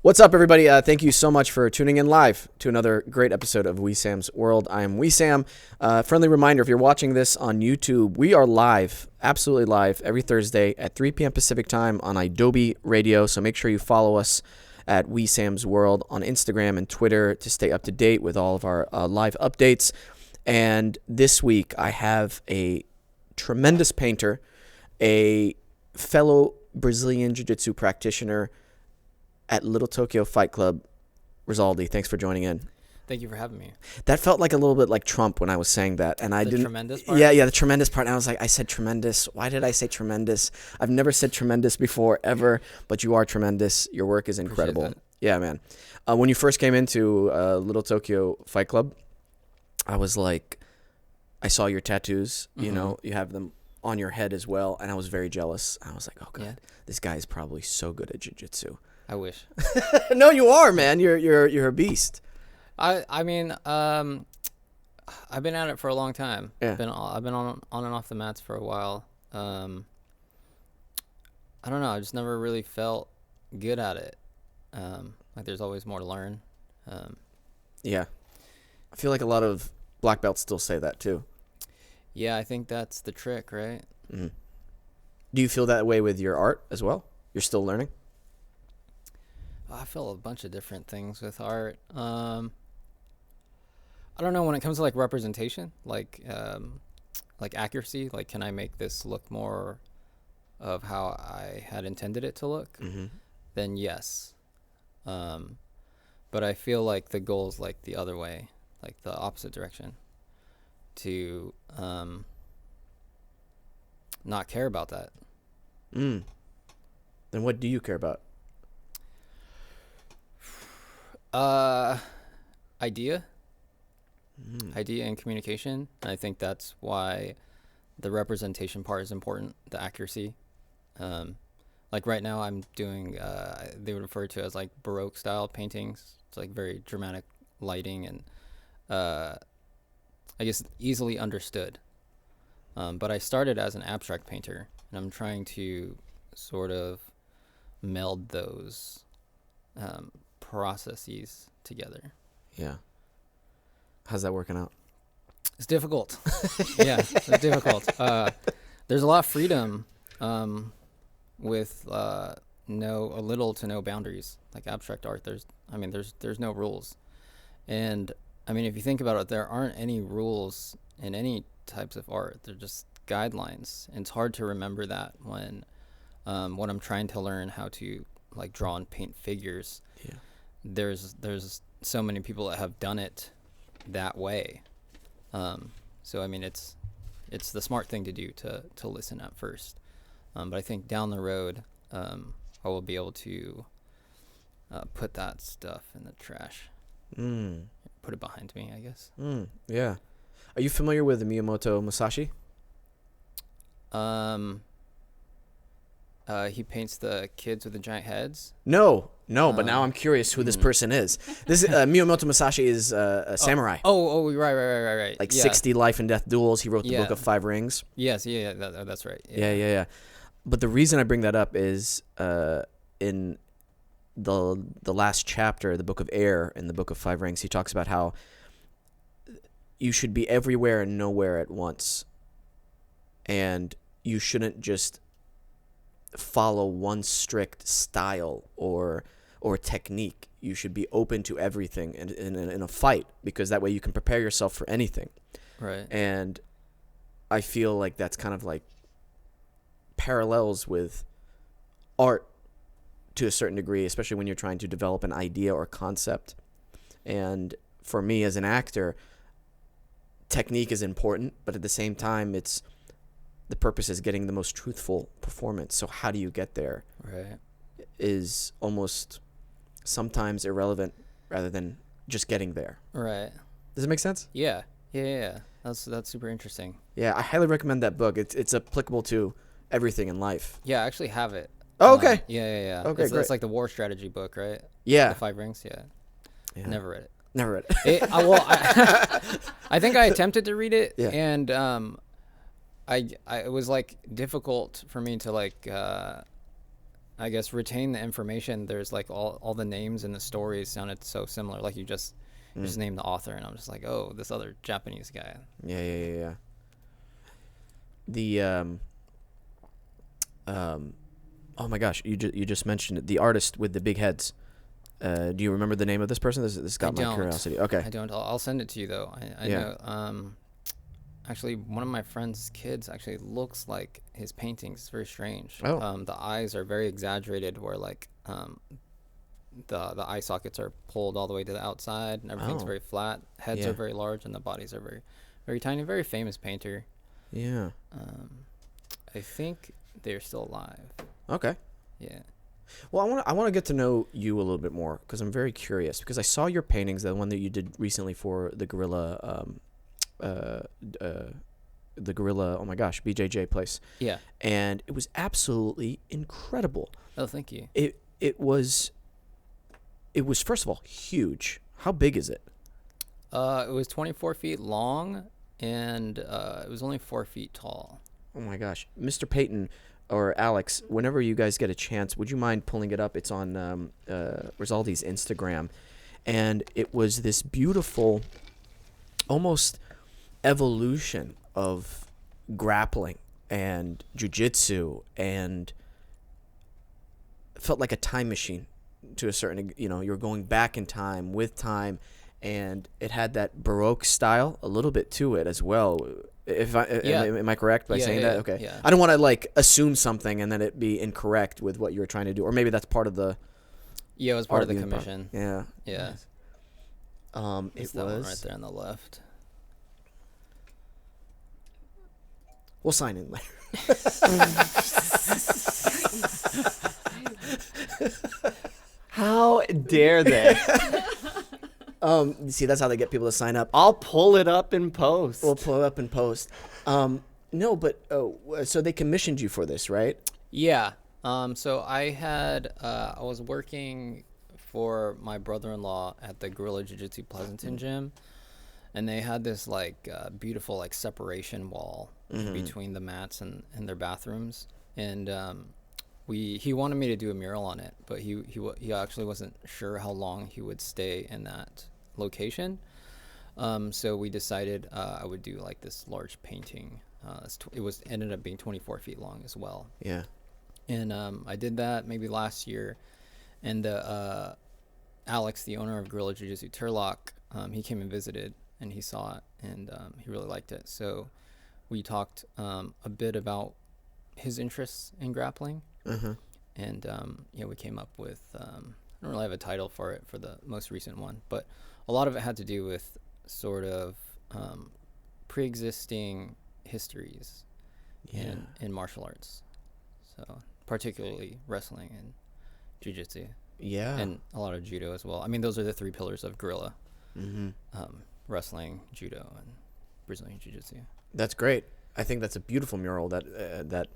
What's up, everybody? Thank you so much for tuning in live to another great episode of Wesam's World. I am Wesam. Friendly reminder, if you're watching this on YouTube, we are live, absolutely live, every Thursday at 3 p.m. Pacific time on Adobe Radio. So make sure you follow us at Wesam's World on Instagram and Twitter to stay up to date with all of our live updates. And this week, I have a tremendous painter, a fellow Brazilian Jiu Jitsu practitioner at Little Tokyo Fight Club. Rizaldy, thanks for joining in. Thank you for having me. That felt like a little bit like Trump when I was saying that, and I didn't. Tremendous part? Yeah, the tremendous part. And I was like, I said tremendous. Why did I say tremendous? I've never said tremendous before ever, but you are tremendous. Your work is incredible. Yeah, man. When you first came into Little Tokyo Fight Club, I was like, I saw your tattoos. Mm-hmm. You know, you have them on your head as well, and I was very jealous. I was like, oh god, this guy is probably so good at jiu-jitsu. I wish. No, you are, man. You're a beast. I mean, I've been at it for a long time. Yeah. I've been on and off the mats for a while. I don't know. I just never really felt good at it. Like there's always more to learn. Yeah. I feel like a lot of black belts still say that too. Yeah, I think that's the trick, right? Mm-hmm. Do you feel that way with your art as well? You're still learning? I feel a bunch of different things with art. I don't know, when it comes to like representation, like accuracy, like can I make this look more of how I had intended it to look? Mm-hmm. Then yes. But I feel like the goal is like the other way, like the opposite direction, to not care about that. Then what do you care about? Idea and communication. And I think that's why the representation part is important, the accuracy. Like right now I'm doing, they would refer to as like Baroque style paintings. It's like very dramatic lighting and, I guess easily understood. But I started as an abstract painter, and I'm trying to sort of meld those, processes together. Yeah. How's that working out? It's difficult. Yeah, it's difficult. There's a lot of freedom with little to no boundaries. Like abstract art, there's no rules. And I mean, if you think about it, there aren't any rules in any types of art. They're just guidelines. And it's hard to remember that when I'm trying to learn how to like draw and paint figures. Yeah. There's so many people that have done it that way. So I mean, it's the smart thing to do to listen at first. But I think down the road, I will be able to put that stuff in the trash. Put it behind me, I guess. Yeah. Are you familiar with Miyamoto Musashi? He paints the kids with the giant heads. No, but now I'm curious who this person is. This Miyamoto Musashi is a samurai. Oh, right. Like 60 life and death duels. He wrote the Book of Five Rings. Yes, that's right. Yeah. But the reason I bring that up is in the last chapter, the Book of Air in the Book of Five Rings, he talks about how you should be everywhere and nowhere at once. And you shouldn't just follow one strict style or technique. You should be open to everything in a fight, because that way you can prepare yourself for anything. Right. And I feel like that's kind of like parallels with art to a certain degree, especially when you're trying to develop an idea or concept. And for me as an actor, technique is important, but at the same time, the purpose is getting the most truthful performance. So how do you get there? Right. Is almost sometimes irrelevant rather than just getting there. Right. Does it make sense? Yeah. That's super interesting. Yeah, I highly recommend that book. It's applicable to everything in life. Yeah, I actually have it. Oh, okay. Yeah. Okay, great. It's like the war strategy book, right? Yeah. The Five Rings. Yeah. Never read it. I think I attempted to read it, and it was like difficult for me to like I guess, retain the information. There's like all the names and the stories sounded so similar. Like you just named the author, and I'm just like, oh, this other Japanese guy. Yeah. The oh my gosh, you just mentioned it. The artist with the big heads. Do you remember the name of this person? This got my curiosity. Okay. I don't. I'll send it to you though. I know. Actually, one of my friend's kids actually looks like his paintings. It's very strange. Oh. The eyes are very exaggerated, where like the eye sockets are pulled all the way to the outside, and everything's very flat. Heads are very large, and the bodies are very, very tiny. Very famous painter. Yeah. I think they're still alive. Okay. Yeah. Well, I want to get to know you a little bit more because I'm very curious because I saw your paintings, the one that you did recently for the Gorilla, oh my gosh, BJJ place. Yeah. And it was absolutely incredible. Oh, thank you. It was first of all huge. How big is it? It was 24 feet long, and it was only 4 feet tall. Oh my gosh, Mr. Peyton or Alex, whenever you guys get a chance, would you mind pulling it up? It's on Rizaldy's Instagram, and it was this beautiful, almost evolution of grappling and jiu-jitsu, and it felt like a time machine to a certain, you're going back in time with time, and it had that Baroque style a little bit to it as well. Am I correct by saying that? Okay. Yeah. I don't want to assume something and then it be incorrect with what you were trying to do, or maybe that's part of the. Yeah, it was part of the commission. Yeah. Yeah. It that was one right there on the left. We'll sign in later. How dare they? See, that's how they get people to sign up. I'll pull it up in post. We'll pull it up in post. No, but so they commissioned you for this, right? Yeah. So I was working for my brother-in-law at the Gorilla Jiu Jitsu Pleasanton gym, and they had this beautiful separation wall between the mats and their bathrooms, and he wanted me to do a mural on it, but he actually wasn't sure how long he would stay in that location. So we decided I would do this large painting. It ended up being 24 feet long as well. Yeah. And I did that maybe last year, and Alex, the owner of Gorilla Jiu Jitsu Turlock, he came and visited, and he saw it, and he really liked it. So we talked a bit about his interests in grappling. And we came up with I don't really have a title for it for the most recent one, but a lot of it had to do with sort of pre-existing histories in martial arts, so particularly wrestling and jiu-jitsu, and a lot of judo as well. I mean, those are the three pillars of Gorilla: wrestling, judo, and Brazilian jiu-jitsu. That's great. I think that's a beautiful mural that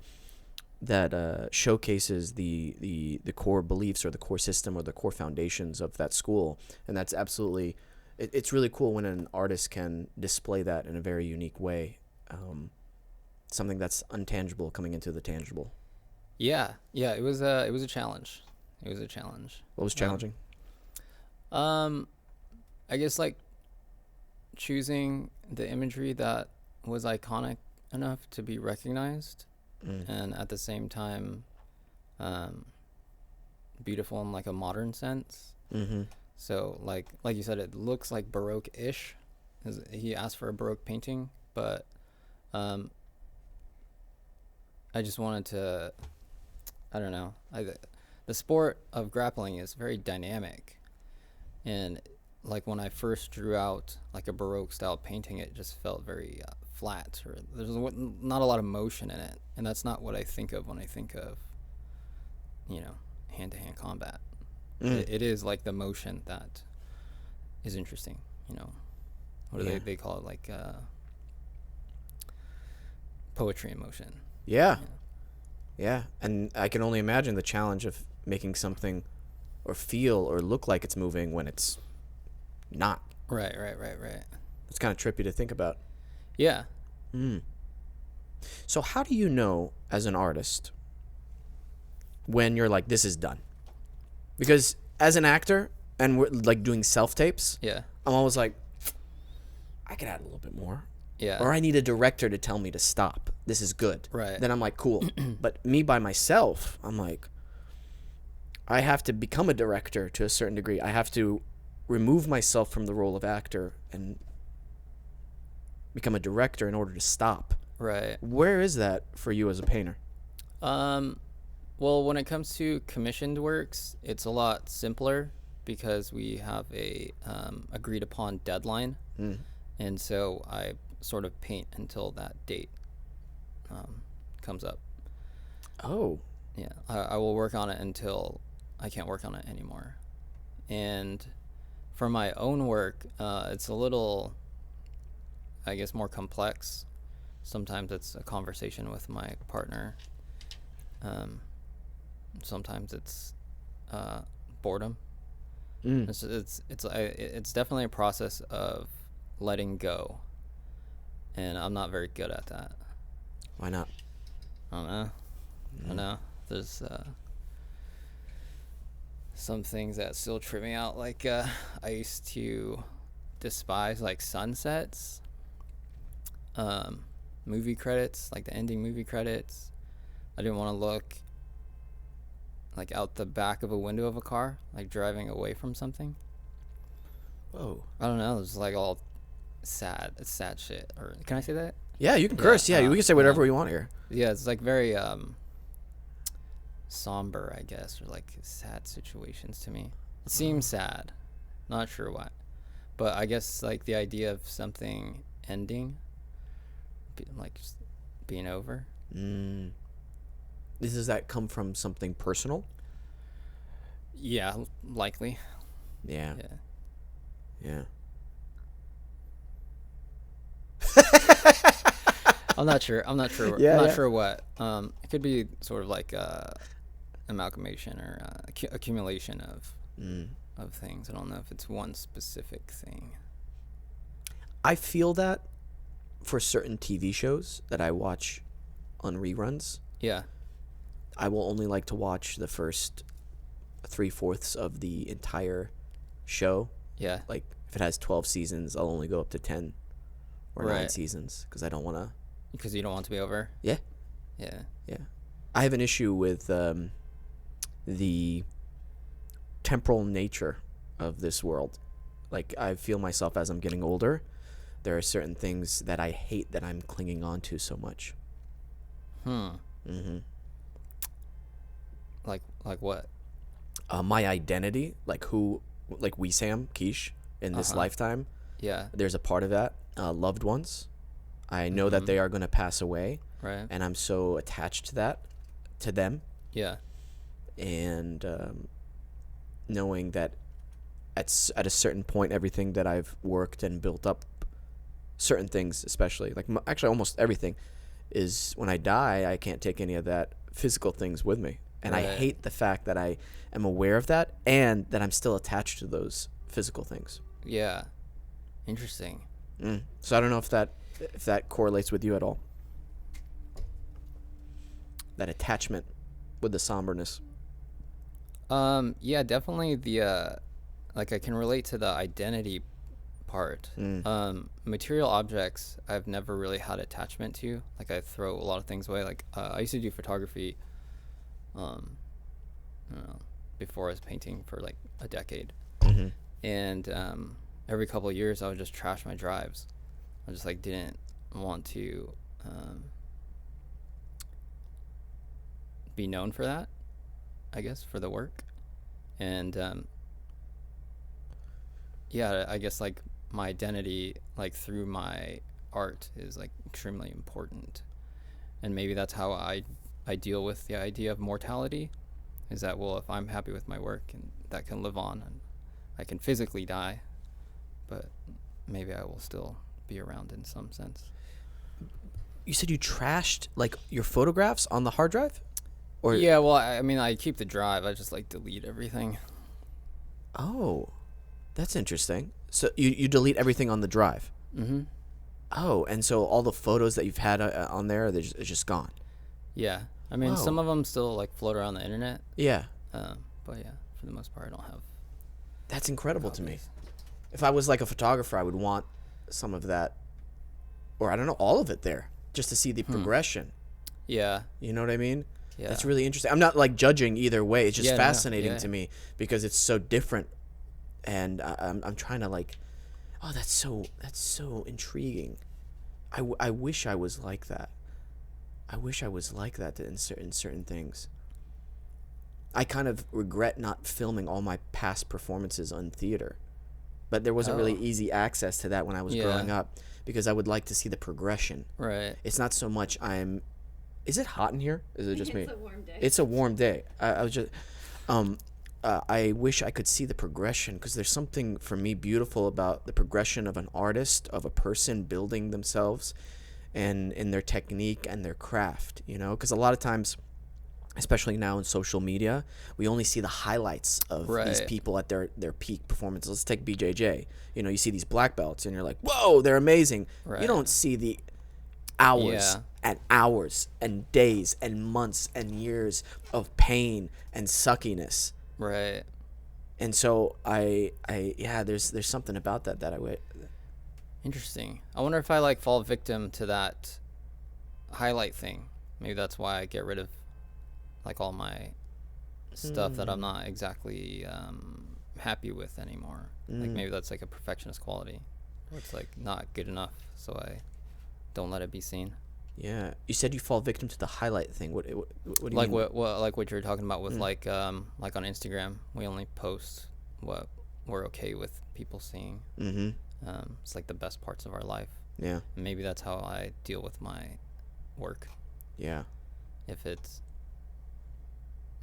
showcases the core beliefs or the core system or the core foundations of that school. And that's absolutely, it's really cool when an artist can display that in a very unique way. Something that's untangible coming into the tangible. Yeah, it was a challenge. It was a challenge. What was challenging? I guess choosing the imagery that was iconic enough to be recognized. And at the same time, beautiful in a modern sense. So like you said, it looks like Baroque-ish. He asked for a Baroque painting, but I just wanted to, I don't know. The sport of grappling is very dynamic, and when I first drew out a Baroque style painting, it just felt very flat, or there's not a lot of motion in it, and that's not what I think of when I think of hand-to-hand combat. It is the motion that is interesting. What do they call it, poetry in motion. Yeah, and I can only imagine the challenge of making something or feel or look like it's moving when it's not. Right. It's kind of trippy to think about. Yeah. So how do you know, as an artist, when you're like, this is done? Because as an actor and we're like doing self-tapes, Yeah. I'm always like, I could add a little bit more. Yeah. Or I need a director to tell me to stop. This is good. Right. Then I'm like, cool. But me by myself, I'm like, I have to become a director to a certain degree. I have to remove myself from the role of actor and become a director in order to stop. Right. Where is that for you as a painter? Well, when it comes to commissioned works, it's a lot simpler because we have a agreed upon deadline. And so I sort of paint until that date comes up. Oh. Yeah, I will work on it until I can't work on it anymore. And for my own work, it's a little, I guess, more complex. Sometimes it's a conversation with my partner. Sometimes it's boredom. It's definitely a process of letting go, and I'm not very good at that. Why not? I don't know. I don't know. There's some things that still trip me out. Like I used to despise like sunsets, movie credits, like the ending movie credits. I didn't want to look like out the back of a window of a car, like driving away from something. Whoa. I don't know. It's like all sad. It's sad shit. Or can I say that? Yeah, you can curse. Yeah, we can say whatever we want here. Yeah, it's like very somber, I guess, or like sad situations to me. It seems sad. Not sure why. But I guess like the idea of something ending, like just being over. Does that come from something personal? Yeah, likely. Yeah. Yeah. I'm not sure. Yeah, I'm not yeah. sure what. It could be sort of like amalgamation or accumulation of things. I don't know if it's one specific thing. I feel that for certain TV shows that I watch on reruns. Yeah. I will only like to watch the first 3/4 of the entire show. Yeah. Like if it has 12 seasons, I'll only go up to 10 or 9 Right. seasons because I don't want to. Because you don't want to be over. Yeah. Yeah. Yeah. I have an issue with the temporal nature of this world. Like I feel myself as I'm getting older, there are certain things that I hate that I'm clinging on to so much. Like what? My identity, like Wesam, Quiche, in this lifetime. Yeah. There's a part of that. Loved ones. I know that they are going to pass away. Right. And I'm so attached to them. Yeah. And knowing that at a certain point, everything that I've worked and built up, certain things especially, like actually almost everything, is when I die, I can't take any of that physical things with me. And I hate the fact that I am aware of that and that I'm still attached to those physical things. Yeah. Interesting. So I don't know if that correlates with you at all. That attachment with the somberness. Yeah, definitely the like I can relate to the identity part. Material objects I've never really had attachment to. Like I throw a lot of things away. Like I used to do photography I don't know, before I was painting for like a decade. And every couple of years I would just trash my drives. I just like didn't want to be known for that, I guess, for the work. And yeah, I guess like my identity like through my art is like extremely important. And maybe that's how I deal with the idea of mortality, is that, well, if I'm happy with my work and that can live on and I can physically die, but maybe I will still be around in some sense. You said you trashed like your photographs on the hard drive? Or Yeah, well, I mean, I keep the drive. I just like delete everything. Oh, that's interesting. So you delete everything on the drive? Mm-hmm. Oh, and so all the photos that you've had on there, it's just gone? Yeah. I mean, Whoa. some of them still like float around the internet. Yeah. But yeah, for the most part, I don't have. That's incredible to me. copies. If I was like a photographer, I would want some of that, or I don't know, all of it there, just to see the progression. Yeah. You know what I mean? Yeah. That's really interesting. I'm not like judging either way. It's just Yeah, no, fascinating yeah. to me because it's so different, and I'm trying to like, oh, that's so intriguing. I wish I was like that. I wish I was like that in certain things. I kind of regret not filming all my past performances on theater, but there wasn't really Oh. easy access to that when I was Yeah. growing up because I would like to see the progression. Right. It's not so much Is it hot in here? Is it just me? It's a warm day. It's a warm day. I was just, I wish I could see the progression because there's something for me beautiful about the progression of an artist, of a person building themselves, and in their technique and their craft. You know, because a lot of times, especially now in social media, we only see the highlights of these Right. people at their peak performances. Let's take BJJ. You know, you see these black belts, and you're like, whoa, they're amazing. You Right. don't see the hours Yeah. and hours and days and months and years of pain and suckiness. Right. And so yeah, there's something about that I would. Interesting. I wonder if I like fall victim to that highlight thing. Maybe that's why I get rid of like all my stuff that I'm not exactly happy with anymore. Like maybe that's like a perfectionist quality, where it's like not good enough, so I don't let it be seen. Yeah, you said you fall victim to the highlight thing. What do you Like mean? what like what you're talking about with like on Instagram, we only post what we're okay with people seeing. Mm-hmm. It's like the best parts of our life. Yeah. And maybe that's how I deal with my work. Yeah. If it's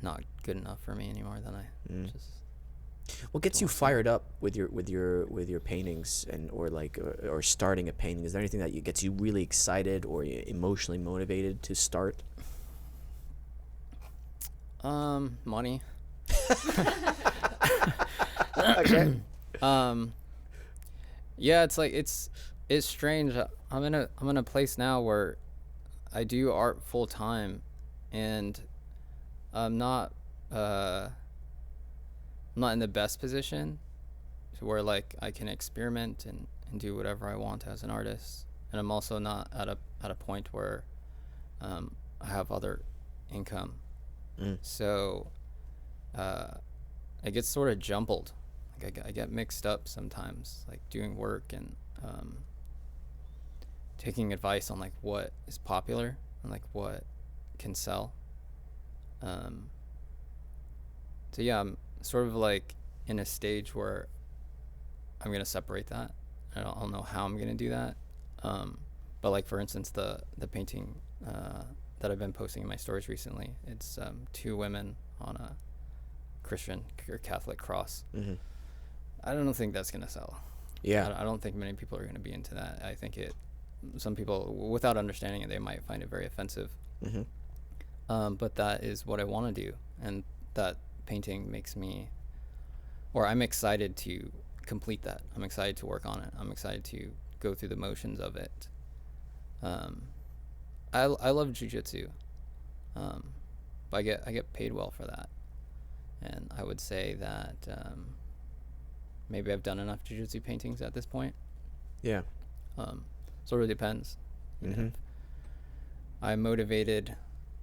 not good enough for me anymore, then I just What gets you fired up with your paintings or starting a painting? Is there anything that gets you really excited or emotionally motivated to start? Money. Okay. Yeah, it's like it's strange. I'm in a place now where I do art full time, and I'm not in the best position to where like I can experiment and do whatever I want as an artist, and I'm also not at a point where I have other income. So it gets sort of jumbled. Like I get mixed up sometimes, like doing work and taking advice on like what is popular and like what can sell. So yeah, I'm sort of like in a stage where I'm gonna separate that. I don't know how I'm gonna do that. But like for instance, the painting that I've been posting in my stories recently, it's two women on a Christian or Catholic cross. Mm-hmm. I don't think that's gonna sell. Yeah. I don't think many people are gonna be into that. I think some people, without understanding it, they might find it very offensive. Mm-hmm. But that is what I want to do, and that painting makes me, or I'm excited to complete that. I'm excited to work on it. I'm excited to go through the motions of it. I love Jiu Jitsu, but I get paid well for that, and I would say that maybe I've done enough Jiu Jitsu paintings at this point. Yeah. Sort of depends. Mm-hmm. I'm motivated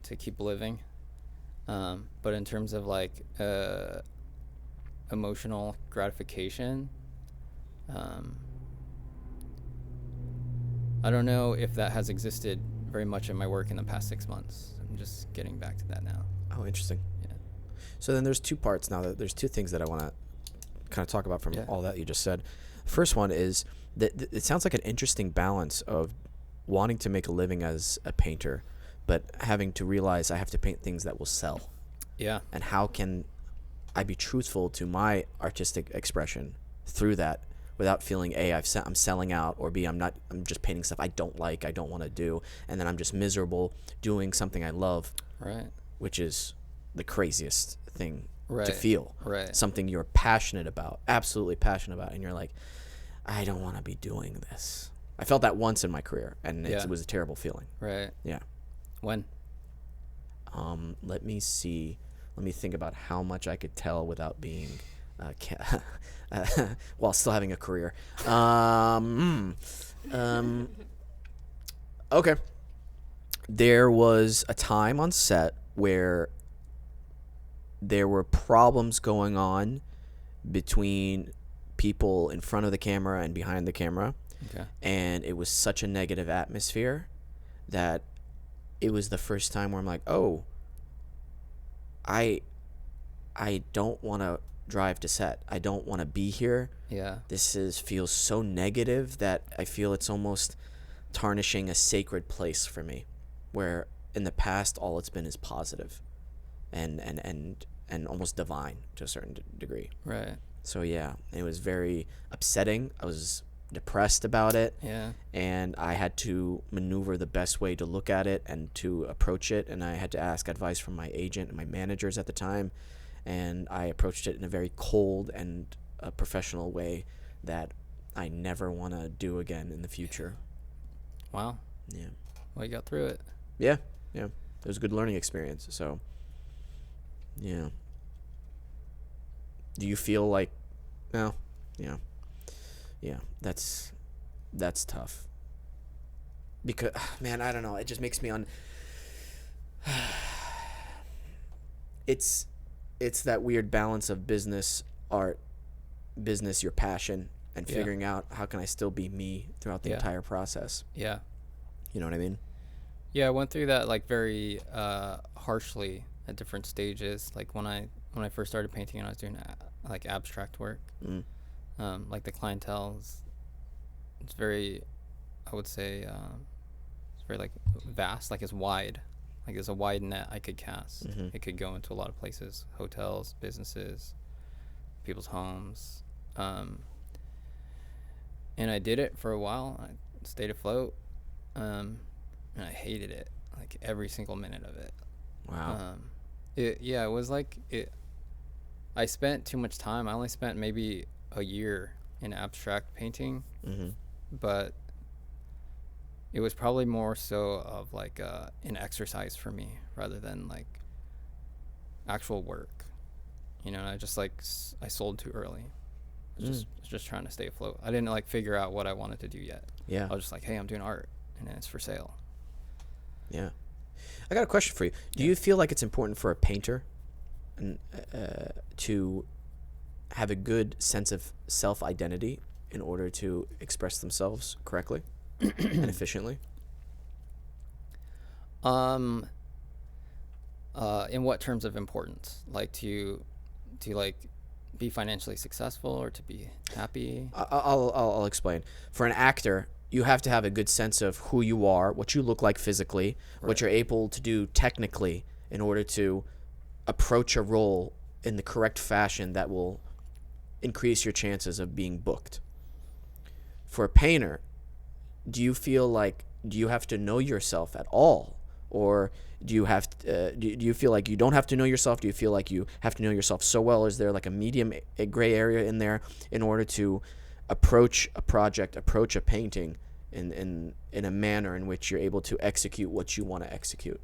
to keep living, but in terms of like emotional gratification, I don't know if that has existed very much in my work in the past 6 months. I'm just getting back to that now. Oh, interesting. Yeah. So then there's two parts now. There's two things that I want to kind of talk about from all that you just said. First one is that it sounds like an interesting balance of wanting to make a living as a painter, but having to realize I have to paint things that will sell. Yeah. And how can I be truthful to my artistic expression through that without feeling A, I'm selling out, or B, I'm just painting stuff I don't like, I don't want to do, and then I'm just miserable doing something I love, Right. which is the craziest thing to Right. feel. Right. Something you're passionate about, absolutely passionate about, and you're like, I don't want to be doing this. I felt that once in my career, and Yeah. it was a terrible feeling. Right. Yeah. When? Let me see. Let me think about how much I could tell without being, while still having a career. Okay. There was a time on set where there were problems going on between people in front of the camera and behind the camera. Okay. And it was such a negative atmosphere that it was the first time where I'm like, oh, I don't want to drive to set. I don't want to be here. Yeah. Feels so negative that I feel it's almost tarnishing a sacred place for me, where in the past all it's been is positive and almost divine to a certain degree. Right. So yeah, it was very upsetting. I was depressed about it. Yeah. And I had to maneuver the best way to look at it and to approach it, and I had to ask advice from my agent and my managers at the time, and I approached it in a very cold and professional way that I never want to do again in the future. Wow. Yeah. Well, you got through it. Yeah. It was a good learning experience. So yeah. Do you feel like, no? Yeah, that's tough. Because, man, I don't know. It just makes me it's that weird balance of business, art, business, your passion, and figuring out how can I still be me throughout the entire process. Yeah. You know what I mean? Yeah, I went through that like very harshly at different stages. Like when I first started painting and I was doing like abstract work. Like the clientele it's very, I would say, it's very like vast, like it's wide, like there's a wide net I could cast. It could go into a lot of places, hotels, businesses, people's homes, and I did it for a while. I stayed afloat, and I hated it, like every single minute of it. Wow. It was like I spent too much time. I only spent maybe a year in abstract painting, but it was probably more so of like an exercise for me rather than like actual work, and I just like I sold too early. I was just trying to stay afloat. I didn't like figure out what I wanted to do yet. I was just like, hey, I'm doing art and it's for sale. I got a question for you. Do you feel like it's important for a painter to have a good sense of self-identity in order to express themselves correctly and efficiently? In what terms of importance? Like to like be financially successful or to be happy? I'll explain. For an actor, you have to have a good sense of who you are, what you look like physically, what you're able to do technically in order to approach a role in the correct fashion that will increase your chances of being booked. For a painter, do you feel like, do you have to know yourself at all, or do you have do you feel like you don't have to know yourself? Do you feel like you have to know yourself so well? Is there like a gray area in there in order to approach a project, approach a painting in a manner in which you're able to execute what you want to execute?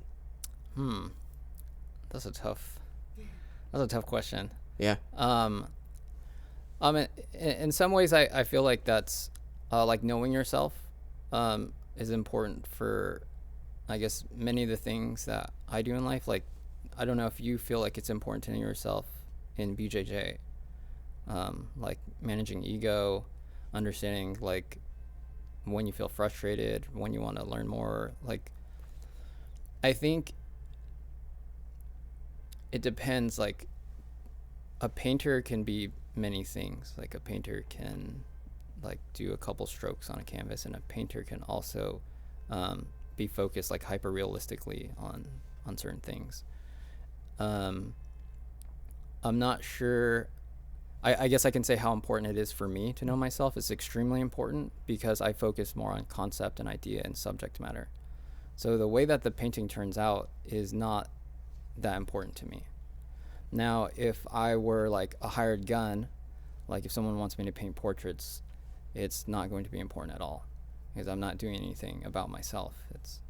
That's a tough question. Yeah. In some ways, I feel like that's like knowing yourself is important for, I guess, many of the things that I do in life. Like, I don't know if you feel like it's important to know yourself in BJJ, like managing ego, understanding like when you feel frustrated, when you want to learn more. Like, I think it depends. Like, a painter can be many things. Like, a painter can like do a couple strokes on a canvas, and a painter can also be focused like hyper realistically on certain things. I'm not sure. I guess I can say how important it is for me to know myself. It's extremely important because I focus more on concept and idea and subject matter. So the way that the painting turns out is not that important to me. Now, if I were like a hired gun, like if someone wants me to paint portraits, it's not going to be important at all because I'm not doing anything about myself. It's,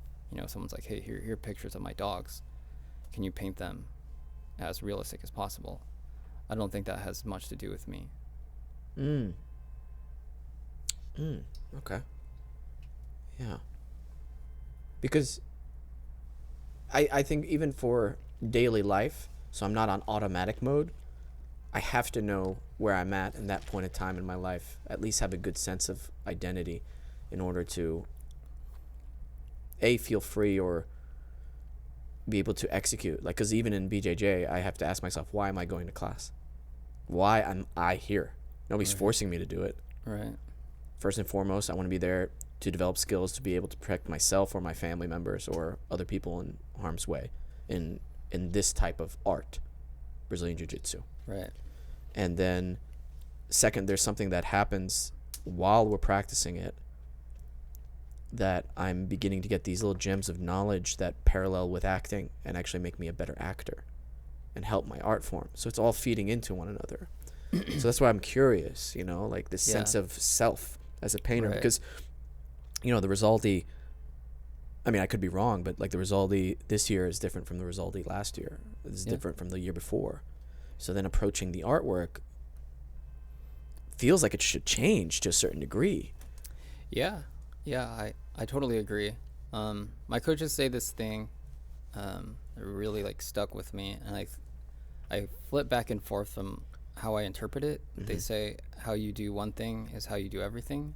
someone's like, hey, here are pictures of my dogs. can you paint them as realistic as possible? I don't think that has much to do with me. Okay. Yeah. Because I think even for daily life, so I'm not on automatic mode, I have to know where I'm at in that point of time in my life, at least have a good sense of identity in order to feel free or be able to execute. Like, because even in BJJ, I have to ask myself, why am I going to class? Why am I here? Nobody's forcing me to do it. Right. First and foremost, I want to be there to develop skills to be able to protect myself or my family members or other people in harm's way in this type of art, Brazilian Jiu Jitsu. Right. And then second, there's something that happens while we're practicing it that I'm beginning to get these little gems of knowledge that parallel with acting and actually make me a better actor and help my art form. So it's all feeding into one another. So that's why I'm curious, like this sense of self as a painter. Right. Because, the Rizaldy, I mean, I could be wrong, but like the Rizaldy this year is different from the Rizaldy last year. It's different from the year before. So then approaching the artwork feels like it should change to a certain degree. Yeah, I totally agree. My coaches say this thing that really like stuck with me, and I flip back and forth from how I interpret it. They say how you do one thing is how you do everything,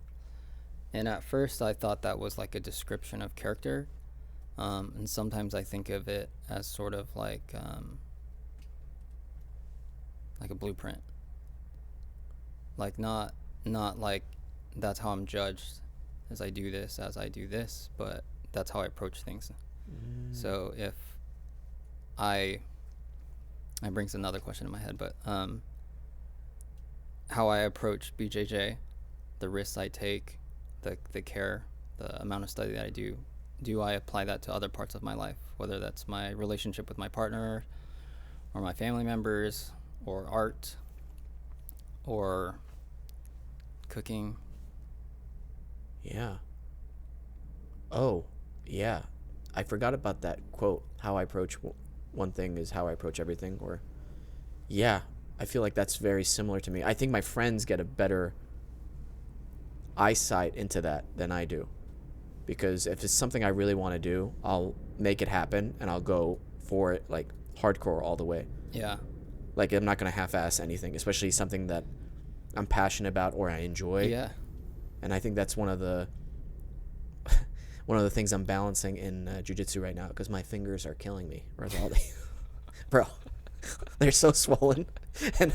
and at first I thought that was like a description of character, and sometimes I think of it as sort of like a blueprint, like not like that's how I'm judged as I do this, but that's how I approach things. So if I brings another question in my head, but how I approach BJJ, the risks I take, the care, the amount of study that I do I apply that to other parts of my life, whether that's my relationship with my partner or my family members or art or cooking? Yeah. Oh, yeah. I forgot about that quote. How I approach one thing is how I approach everything. Or, yeah, I feel like that's very similar to me. I think my friends get a better eyesight into that than I do. Because if it's something I really want to do, I'll make it happen and I'll go for it like hardcore all the way. Yeah. Like I'm not going to half-ass anything, especially something that I'm passionate about or I enjoy. Yeah. And I think that's one of the things I'm balancing in jiu-jitsu right now, because my fingers are killing me, Rizaldy. Bro, they're so swollen. And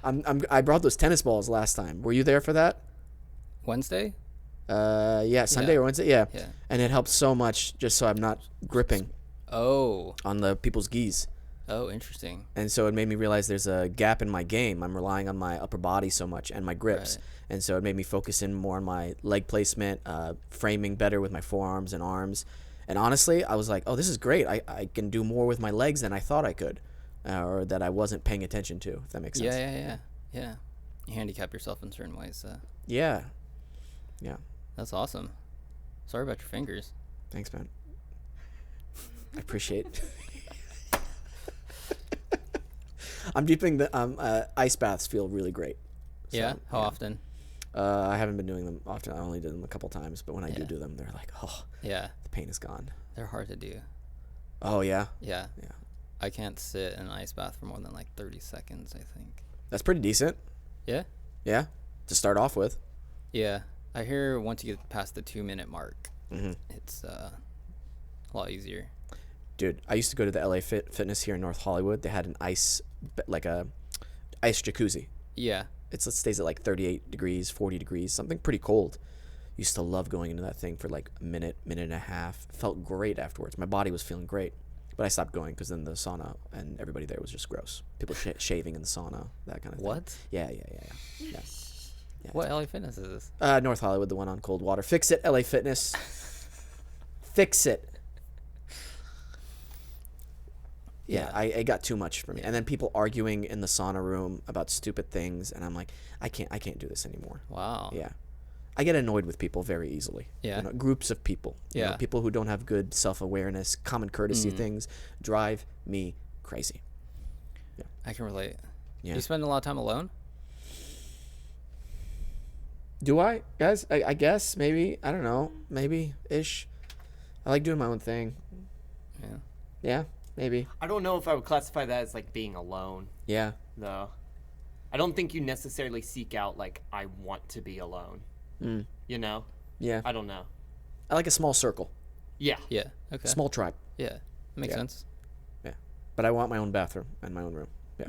I brought those tennis balls last time. Were you there for that? Wednesday? Yeah, Sunday or Wednesday. Yeah. Yeah. And it helps so much just so I'm not gripping on the people's gis. Oh, interesting. And so it made me realize there's a gap in my game. I'm relying on my upper body so much and my grips. Right. And so it made me focus in more on my leg placement, framing better with my forearms and arms. And honestly, I was like, oh, this is great. I can do more with my legs than I thought I could, or that I wasn't paying attention to, if that makes sense. Yeah. You handicap yourself in certain ways. Yeah. That's awesome. Sorry about your fingers. Thanks, man. I appreciate it. I'm deeping the ice baths feel really great. So, yeah? How often? I haven't been doing them often. I only did them a couple times, but when I do them, they're like, oh, yeah, the pain is gone. They're hard to do. Oh, yeah? Yeah. I can't sit in an ice bath for more than like 30 seconds, I think. That's pretty decent. Yeah? Yeah, to start off with. Yeah. I hear once you get past the 2-minute mark, it's a lot easier. Dude, I used to go to the LA Fitness here in North Hollywood. They had an ice jacuzzi. Yeah. It stays at like 38 degrees, 40 degrees, something pretty cold. Used to love going into that thing for like a minute and a half. Felt great afterwards. My body was feeling great. But I stopped going because then the sauna and everybody there was just gross. People shaving in the sauna, that kind of thing. What? Yeah. What LA Fitness is this? North Hollywood, the one on Coldwater. Fix it, LA Fitness. Fix it. Yeah, it got too much for me. And then people arguing in the sauna room about stupid things, and I'm like, I can't do this anymore. Wow. Yeah. I get annoyed with people very easily. Yeah. You know, groups of people. You know, Yeah. people who don't have good self-awareness, common courtesy things drive me crazy. Yeah. I can relate. Yeah. You spend a lot of time alone? Do I, guys? I guess maybe. I don't know. Maybe ish. I like doing my own thing. Yeah. Yeah, maybe. I don't know if I would classify that as like being alone, Yeah. though. I don't think you necessarily seek out like I want to be alone. You know? Yeah. I don't know. I like a small circle, Yeah. Yeah. Okay. small tribe. Yeah. Makes Yeah. sense. Yeah. But I want my own bathroom and my own room. Yeah.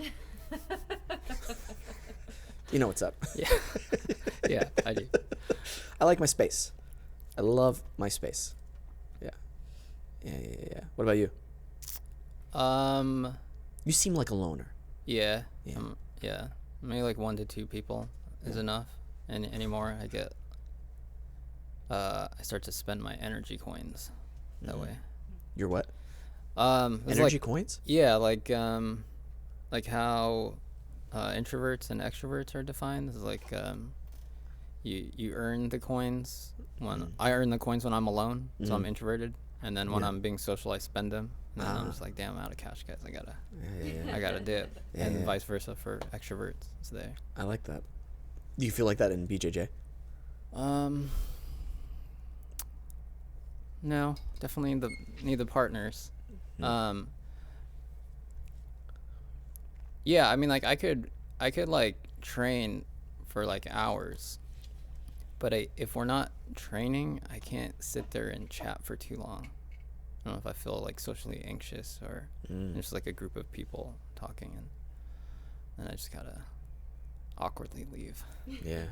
You know what's up. Yeah. Yeah, I do. I like my space. I love my space. Yeah. Yeah. What about you? You seem like a loner. Yeah. Yeah. Yeah. Maybe like 1 to 2 people is enough. And anymore, I start to spend my energy coins that way. You're what? It's Energy like, coins? yeah, like how introverts and extroverts are defined. It's like you earn the coins when I earn the coins when I'm alone, so I'm introverted, and then when Yeah. I'm being social, I spend them. And then I'm just like, damn, I'm out of cash, guys. I gotta Yeah. dip, Yeah, and yeah. vice versa for extroverts. It's there. I like that. Do you feel like that in BJJ? No, definitely need the partners. Yeah, I mean, like I could like train for like hours, but if we're not training, I can't sit there and chat for too long. I don't know if I feel like socially anxious or just like a group of people talking, and then I just gotta awkwardly leave. Yeah.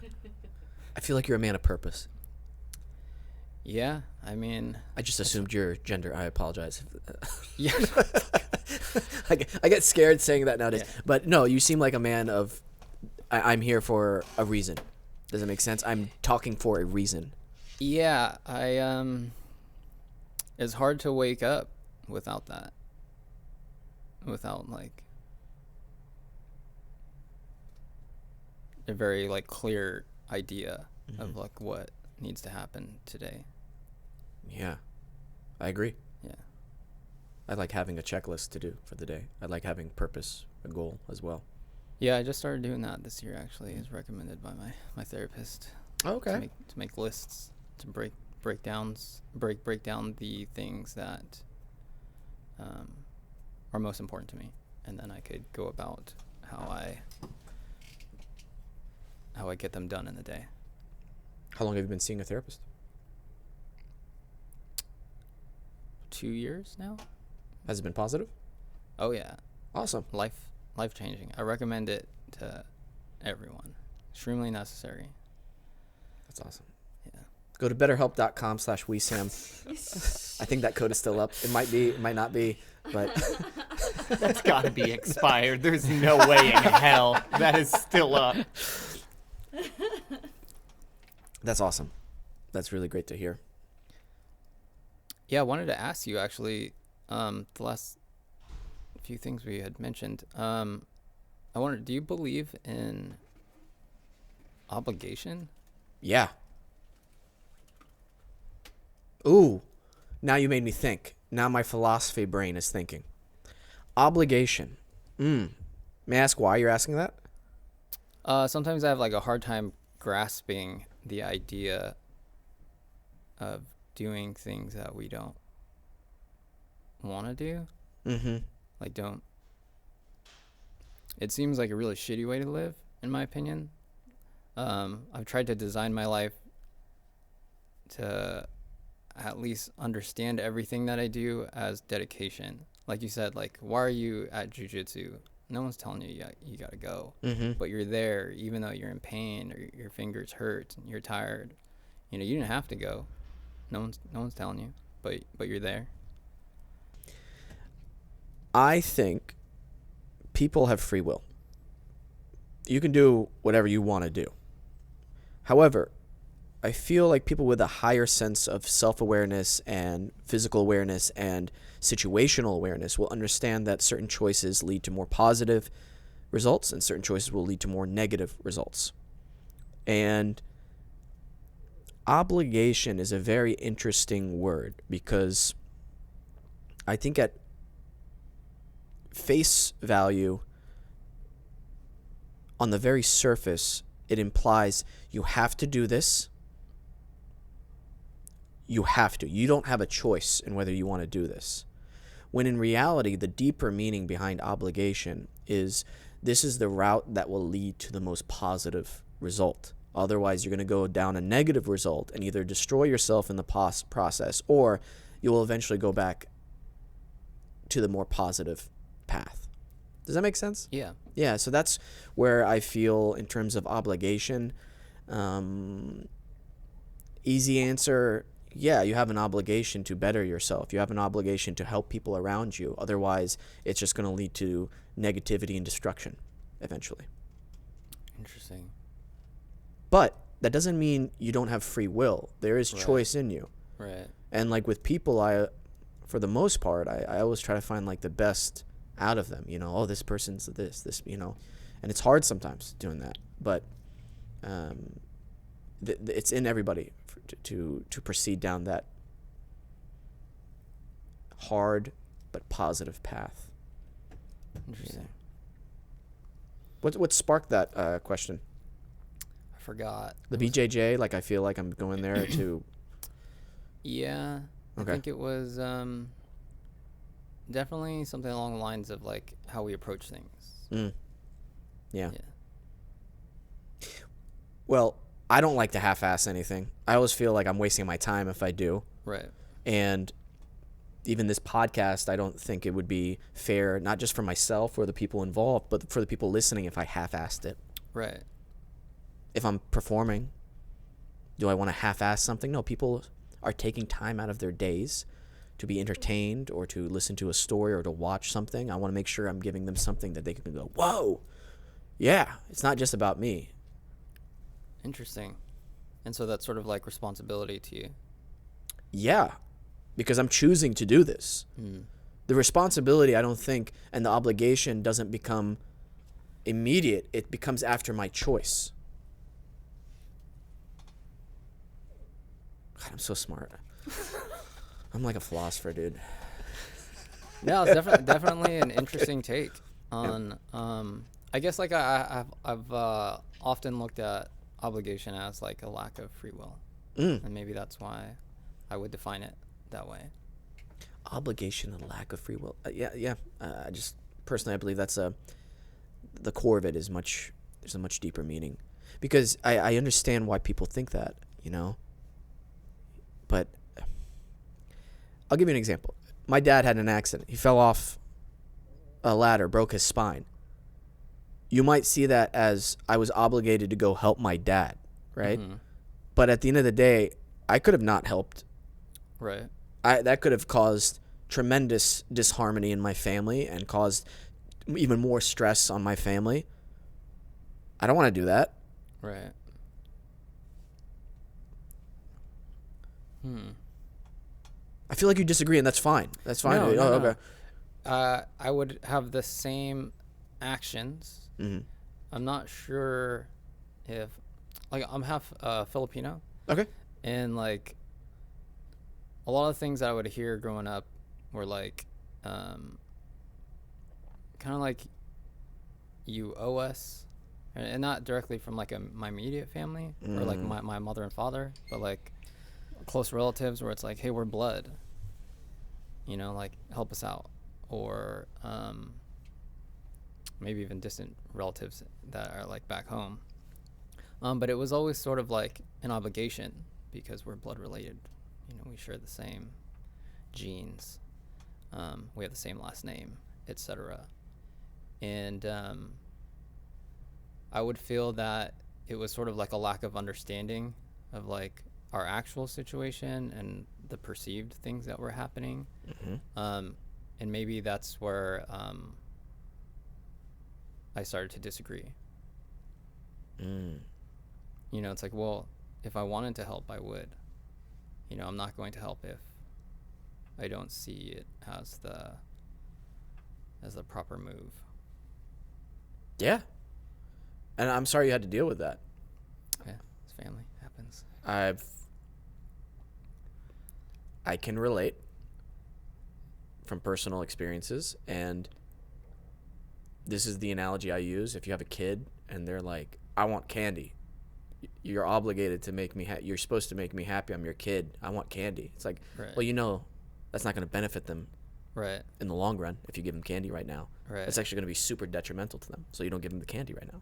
I feel like you're a man of purpose. Yeah, I mean, I just assumed your gender. I apologize. yeah, I get scared saying that nowadays. Yeah. But no, you seem like a man of, I'm here for a reason. Does it make sense? I'm talking for a reason. yeah. It's hard to wake up without that. Without like a very like clear idea of like what needs to happen today. Yeah, I agree. Yeah. I like having a checklist to do for the day. I like having purpose, a goal as well. Yeah, I just started doing that this year actually, as recommended by my therapist. Okay. To make lists, to break down the things that are most important to me, and then I could go about how I get them done in the day. How long have you been seeing a therapist? 2 years now. Has it been positive? Oh yeah, Awesome. life changing. I recommend it to everyone. Extremely necessary. That's awesome. Yeah. Go to betterhelp.com/WeSam. I think that code is still up. It might be, it might not be, but That's got to be expired. There's no way in hell that is still up. that's awesome. That's really great to hear. Yeah, I wanted to ask you actually, the last few things we had mentioned. I wondered, do you believe in obligation? Yeah. Ooh, now you made me think. Now my philosophy brain is thinking. Obligation. May I ask why you're asking that? Sometimes I have like a hard time grasping the idea of doing things that we don't want to do. Mm-hmm. Like it seems like a really shitty way to live, in my opinion. I've tried to design my life to at least understand everything that I do as dedication. Like you said, like, why are you at Jiu Jitsu? No one's telling you you gotta go, but you're there even though you're in pain or your fingers hurt and you're tired. You know, you didn't have to go. No one's telling you, but you're there. I think people have free will. You can do whatever you want to do. However, I feel like people with a higher sense of self-awareness and physical awareness and situational awareness will understand that certain choices lead to more positive results and certain choices will lead to more negative results. And Obligation is a very interesting word because I think at face value, on the very surface, it implies you have to do this. You have to. You don't have a choice in whether you want to do this. When in reality, the deeper meaning behind obligation is this is the route that will lead to the most positive result. Otherwise, you're going to go down a negative result and either destroy yourself in the process, or you will eventually go back to the more positive path. Does that make sense? Yeah. Yeah, so that's where I feel in terms of obligation. Easy answer, yeah, you have an obligation to better yourself. You have an obligation to help people around you. Otherwise, it's just going to lead to negativity and destruction eventually. Interesting. But that doesn't mean you don't have free will. There is Right. choice in you. Right. And like with people, for the most part, I always try to find like the best out of them. You know, oh, this person's this, you know. And it's hard sometimes doing that. But it's in everybody to proceed down that hard but positive path. Interesting. Yeah. What sparked that question? I forgot. The BJJ, like I feel like I'm going there to. Yeah. Okay. I think it was definitely something along the lines of like how we approach things. Yeah. Yeah. Well, I don't like to half-ass anything. I always feel like I'm wasting my time if I do. Right. And even this podcast, I don't think it would be fair, not just for myself or the people involved, but for the people listening if I half-assed it. Right. If I'm performing, do I want to half-ass something? No, people are taking time out of their days to be entertained or to listen to a story or to watch something. I want to make sure I'm giving them something that they can go, whoa, yeah, it's not just about me. Interesting. And so that's sort of like responsibility to you. Yeah, because I'm choosing to do this. The responsibility, I don't think, and the obligation doesn't become immediate. It becomes after my choice. God, I'm so smart. I'm like a philosopher, dude. No, it's definitely an interesting take on. I guess like I've often looked at obligation as like a lack of free will, and maybe that's why I would define it that way. Obligation and lack of free will. Yeah. I just personally, I believe that's the core of it is much. There's a much deeper meaning, because I understand why people think that, you know. But I'll give you an example. My dad had an accident. He fell off a ladder, broke his spine. You might see that as I was obligated to go help my dad, right? Mm-hmm. But at the end of the day, I could have not helped. Right. That could have caused tremendous disharmony in my family and caused even more stress on my family. I don't want to do that. Right. I feel like you disagree, and that's fine. That's fine. No, dude. no, Okay. I would have the same actions. Mm-hmm. I'm not sure if, like, I'm half Filipino, Okay. and like a lot of things that I would hear growing up were like, kind of like, you owe us, and not directly from like my immediate family or like my mother and father, but like close relatives where it's like, hey, we're blood, you know, like help us out, or maybe even distant relatives that are like back home. But it was always sort of like an obligation because we're blood related. You know, we share the same genes, we have the same last name, etc. And I would feel that it was sort of like a lack of understanding of like our actual situation and the perceived things that were happening. And maybe that's where I started to disagree. You know, it's like, well, if I wanted to help, I would. You know, I'm not going to help if I don't see it as the proper move. Yeah. And I'm sorry you had to deal with that. Yeah, it's family, happens. I can relate from personal experiences, and this is the analogy I use. If you have a kid and they're like, I want candy, you're obligated to make me you're supposed to make me happy. I'm your kid. I want candy. It's like, Right. well, you know, that's not going to benefit them Right. in the long run if you give them candy right now. Right. It's actually going to be super detrimental to them, so you don't give them the candy right now.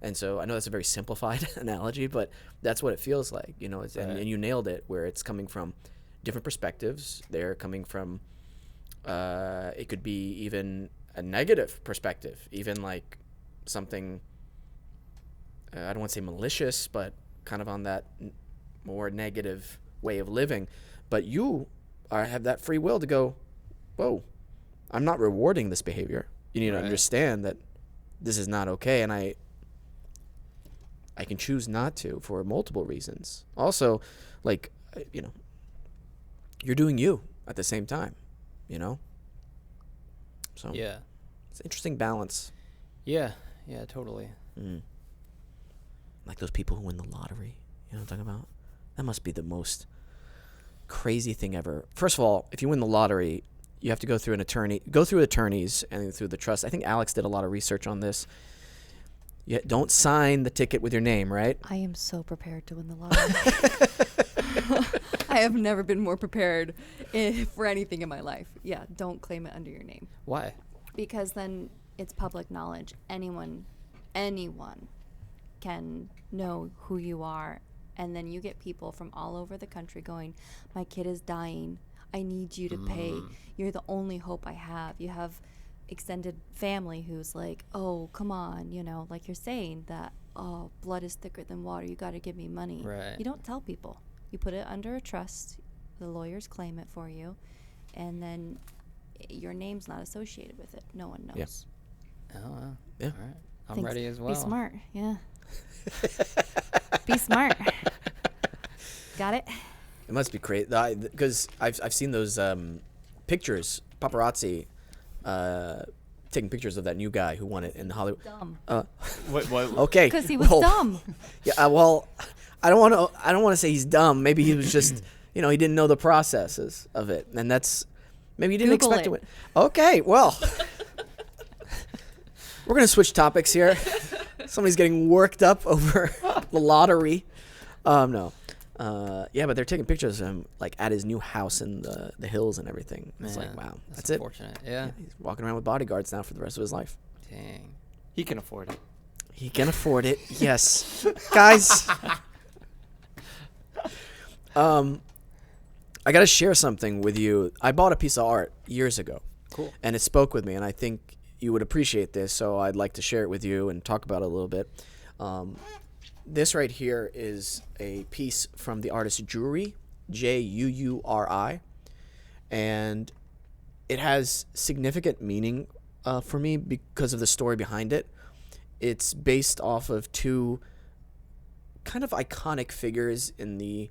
And so I know that's a very simplified analogy, but that's what it feels like, you know. And you nailed it, where it's coming from different perspectives. They're coming from, it could be even a negative perspective, even like something, I don't want to say malicious, but kind of on that more negative way of living. But you have that free will to go, whoa, I'm not rewarding this behavior. You need to understand that this is not okay, and I can choose not to for multiple reasons. Also, like, you know, you're doing you at the same time, you know? So Yeah. it's an interesting balance. Yeah. Yeah, totally. Like those people who win the lottery, you know what I'm talking about? That must be the most crazy thing ever. First of all, if you win the lottery, you have to go through attorneys and through the trust. I think Alex did a lot of research on this. Yeah, don't sign the ticket with your name, right? I am so prepared to win the lottery. I have never been more prepared for anything in my life. Yeah, don't claim it under your name. Why? Because then it's public knowledge. Anyone can know who you are. And then you get people from all over the country going, my kid is dying. I need you to pay. You're the only hope I have. You have extended family who's like, oh, come on, you know, like you're saying that, oh, blood is thicker than water. You got to give me money. Right. You don't tell people. You put it under a trust. The lawyers claim it for you. And then your name's not associated with it. No one knows. Oh, wow. Yeah. All right. I'm ready as well. Be smart. Yeah. Be smart. Got it? It must be crazy because I've seen those pictures, paparazzi, taking pictures of that new guy who won it in Hollywood. Dumb. What? Okay. Because he was dumb. Yeah. Well, I don't want to say he's dumb. Maybe he was just, you know, he didn't know the processes of it, and that's maybe he didn't Google expect it. to win. Okay. Well, we're gonna switch topics here. Somebody's getting worked up over the lottery. No. Yeah, but they're taking pictures of him like at his new house in the hills and everything. It's like, wow, that's it. Unfortunate. Yeah. He's walking around with bodyguards now for the rest of his life. Dang. He can afford it. He can afford it. Yes. Guys. I got to share something with you. I bought a piece of art years ago. Cool. And it spoke with me, and I think you would appreciate this, so I'd like to share it with you and talk about it a little bit. This right here is a piece from the artist Juuri, Juuri, and it has significant meaning for me because of the story behind it. It's based off of two kind of iconic figures in the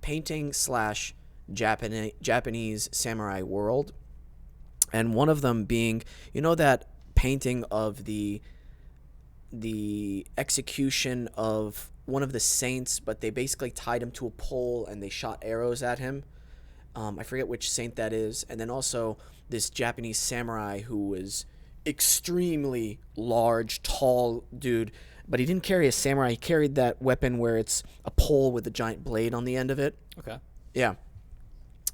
painting / Japanese samurai world, and one of them being, you know, that painting of the execution of one of the saints, but they basically tied him to a pole and they shot arrows at him. I forget which saint that is. And then also this Japanese samurai who was extremely large, tall dude, but he didn't carry a samurai. He carried that weapon where it's a pole with a giant blade on the end of it. Okay. Yeah.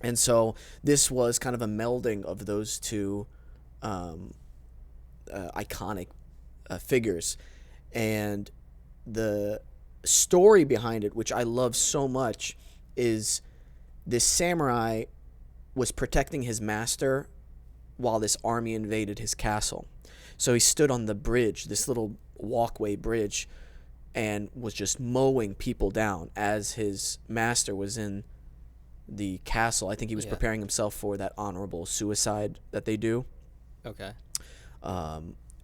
And so this was kind of a melding of those two iconic figures. And the story behind it, which I love so much, is this samurai was protecting his master while this army invaded his castle. So he stood on the bridge, this little walkway bridge, and was just mowing people down as his master was in the castle. I think he was preparing himself for that honorable suicide that they do. Okay.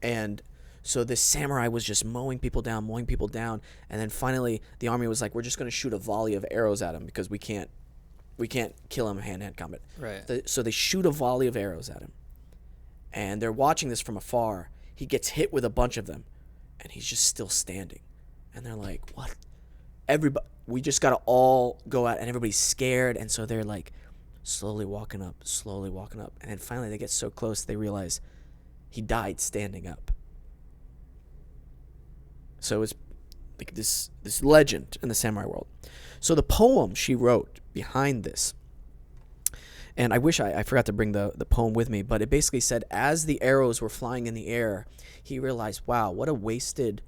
And so this samurai was just mowing people down, and then finally the army was like, we're just going to shoot a volley of arrows at him because we can't kill him hand-to-hand combat. Right. So they shoot a volley of arrows at him, and they're watching this from afar. He gets hit with a bunch of them, and he's just still standing. And they're like, what? we just got to all go out, and everybody's scared. And so they're like slowly walking up. And then finally they get so close, they realize he died standing up. So it's like this legend in the samurai world. So the poem she wrote behind this, and I wish I forgot to bring the poem with me, but it basically said, as the arrows were flying in the air, he realized, wow, what a wasted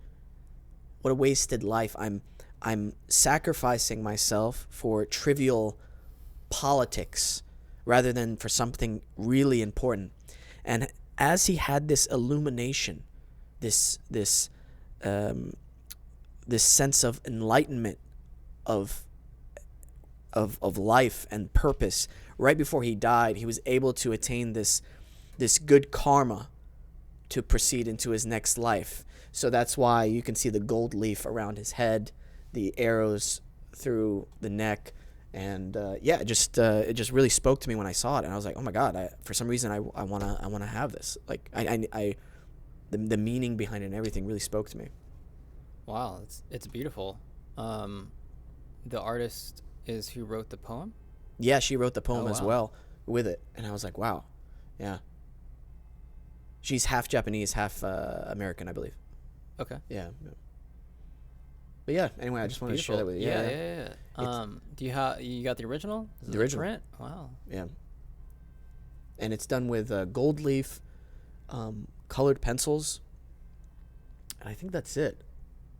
life. I'm sacrificing myself for trivial politics rather than for something really important. And as he had this illumination, this sense of enlightenment of life and purpose, right before he died, he was able to attain this good karma to proceed into his next life. So that's why you can see the gold leaf around his head, the arrows through the neck, and it just really spoke to me when I saw it, and I was like, oh my God, for some reason I wanna have this. Like the meaning behind it and everything really spoke to me. Wow, it's beautiful. The artist is who wrote the poem? Yeah, she wrote the poem as wow. well with it, and I was like, wow, yeah. She's half Japanese, half American, I believe. Okay. Yeah. But yeah, anyway, I just wanted to share that with you. Yeah. Do you got the original? Is the original print? Wow. Yeah. And it's done with gold leaf, colored pencils, and I think that's it.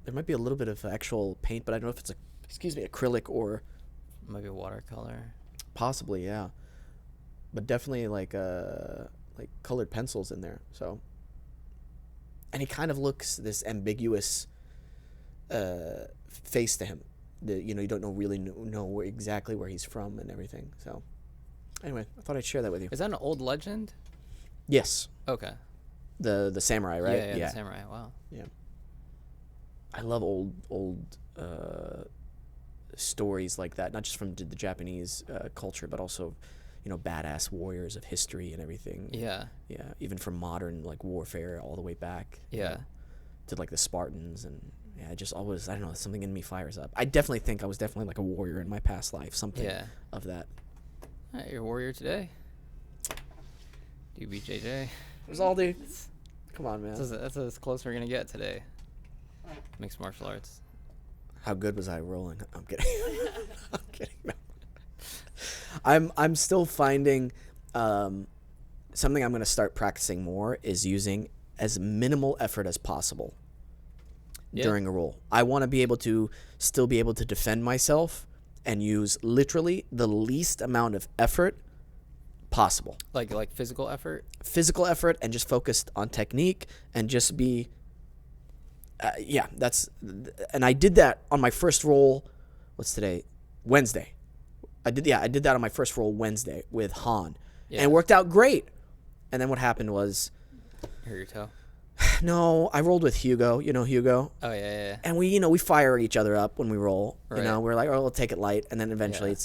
There might be a little bit of actual paint, but I don't know if it's acrylic or maybe watercolor. Possibly, yeah. But definitely like colored pencils in there. So, and he kind of looks this ambiguous face to him. You don't know exactly where he's from and everything. So, anyway, I thought I'd share that with you. Is that an old legend? Yes. Okay. The samurai, right? Yeah, the samurai. Wow. Yeah. I love old stories like that, not just from the Japanese culture, but also, badass warriors of history and everything. Yeah. Yeah, even from modern like warfare all the way back. Yeah. To like the Spartans, and yeah, just always, I don't know, something in me fires up. I definitely think I was definitely like a warrior in my past life, something of that. All right, you're a warrior today. Do you beat JJ? Rizaldy, come on, man. That's as close we're gonna get today. Mixed martial arts. How good was I rolling? I'm kidding. I'm kidding. No. I'm still finding something I'm going to start practicing more is using as minimal effort as possible during a roll. I want to still be able to defend myself and use literally the least amount of effort possible. Like physical effort? Physical effort, and just focused on technique and just be and I did that on my first roll. What's today? Wednesday. I did that on my first roll Wednesday with Han, and it worked out great. And then what happened was, hurt your toe? No, I rolled with Hugo. You know Hugo? Oh yeah. And we fire each other up when we roll. Right. We're like, oh, we'll take it light, and then eventually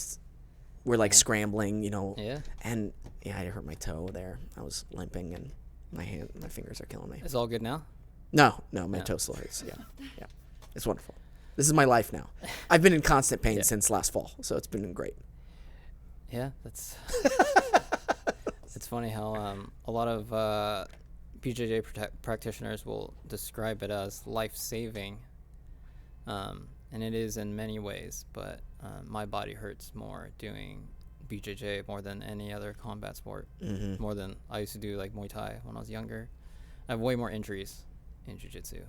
we're like scrambling. Yeah. And I hurt my toe there. I was limping, and my fingers are killing me. It's all good now? No, my toe still hurts. Yeah. It's wonderful. This is my life now. I've been in constant pain since last fall, so it's been great. Yeah, that's it's funny how a lot of BJJ practitioners will describe it as life-saving, and it is in many ways, but my body hurts more doing BJJ more than any other combat sport. Mm-hmm. More than I used to do like Muay Thai when I was younger. I have way more injuries in Jiu Jitsu.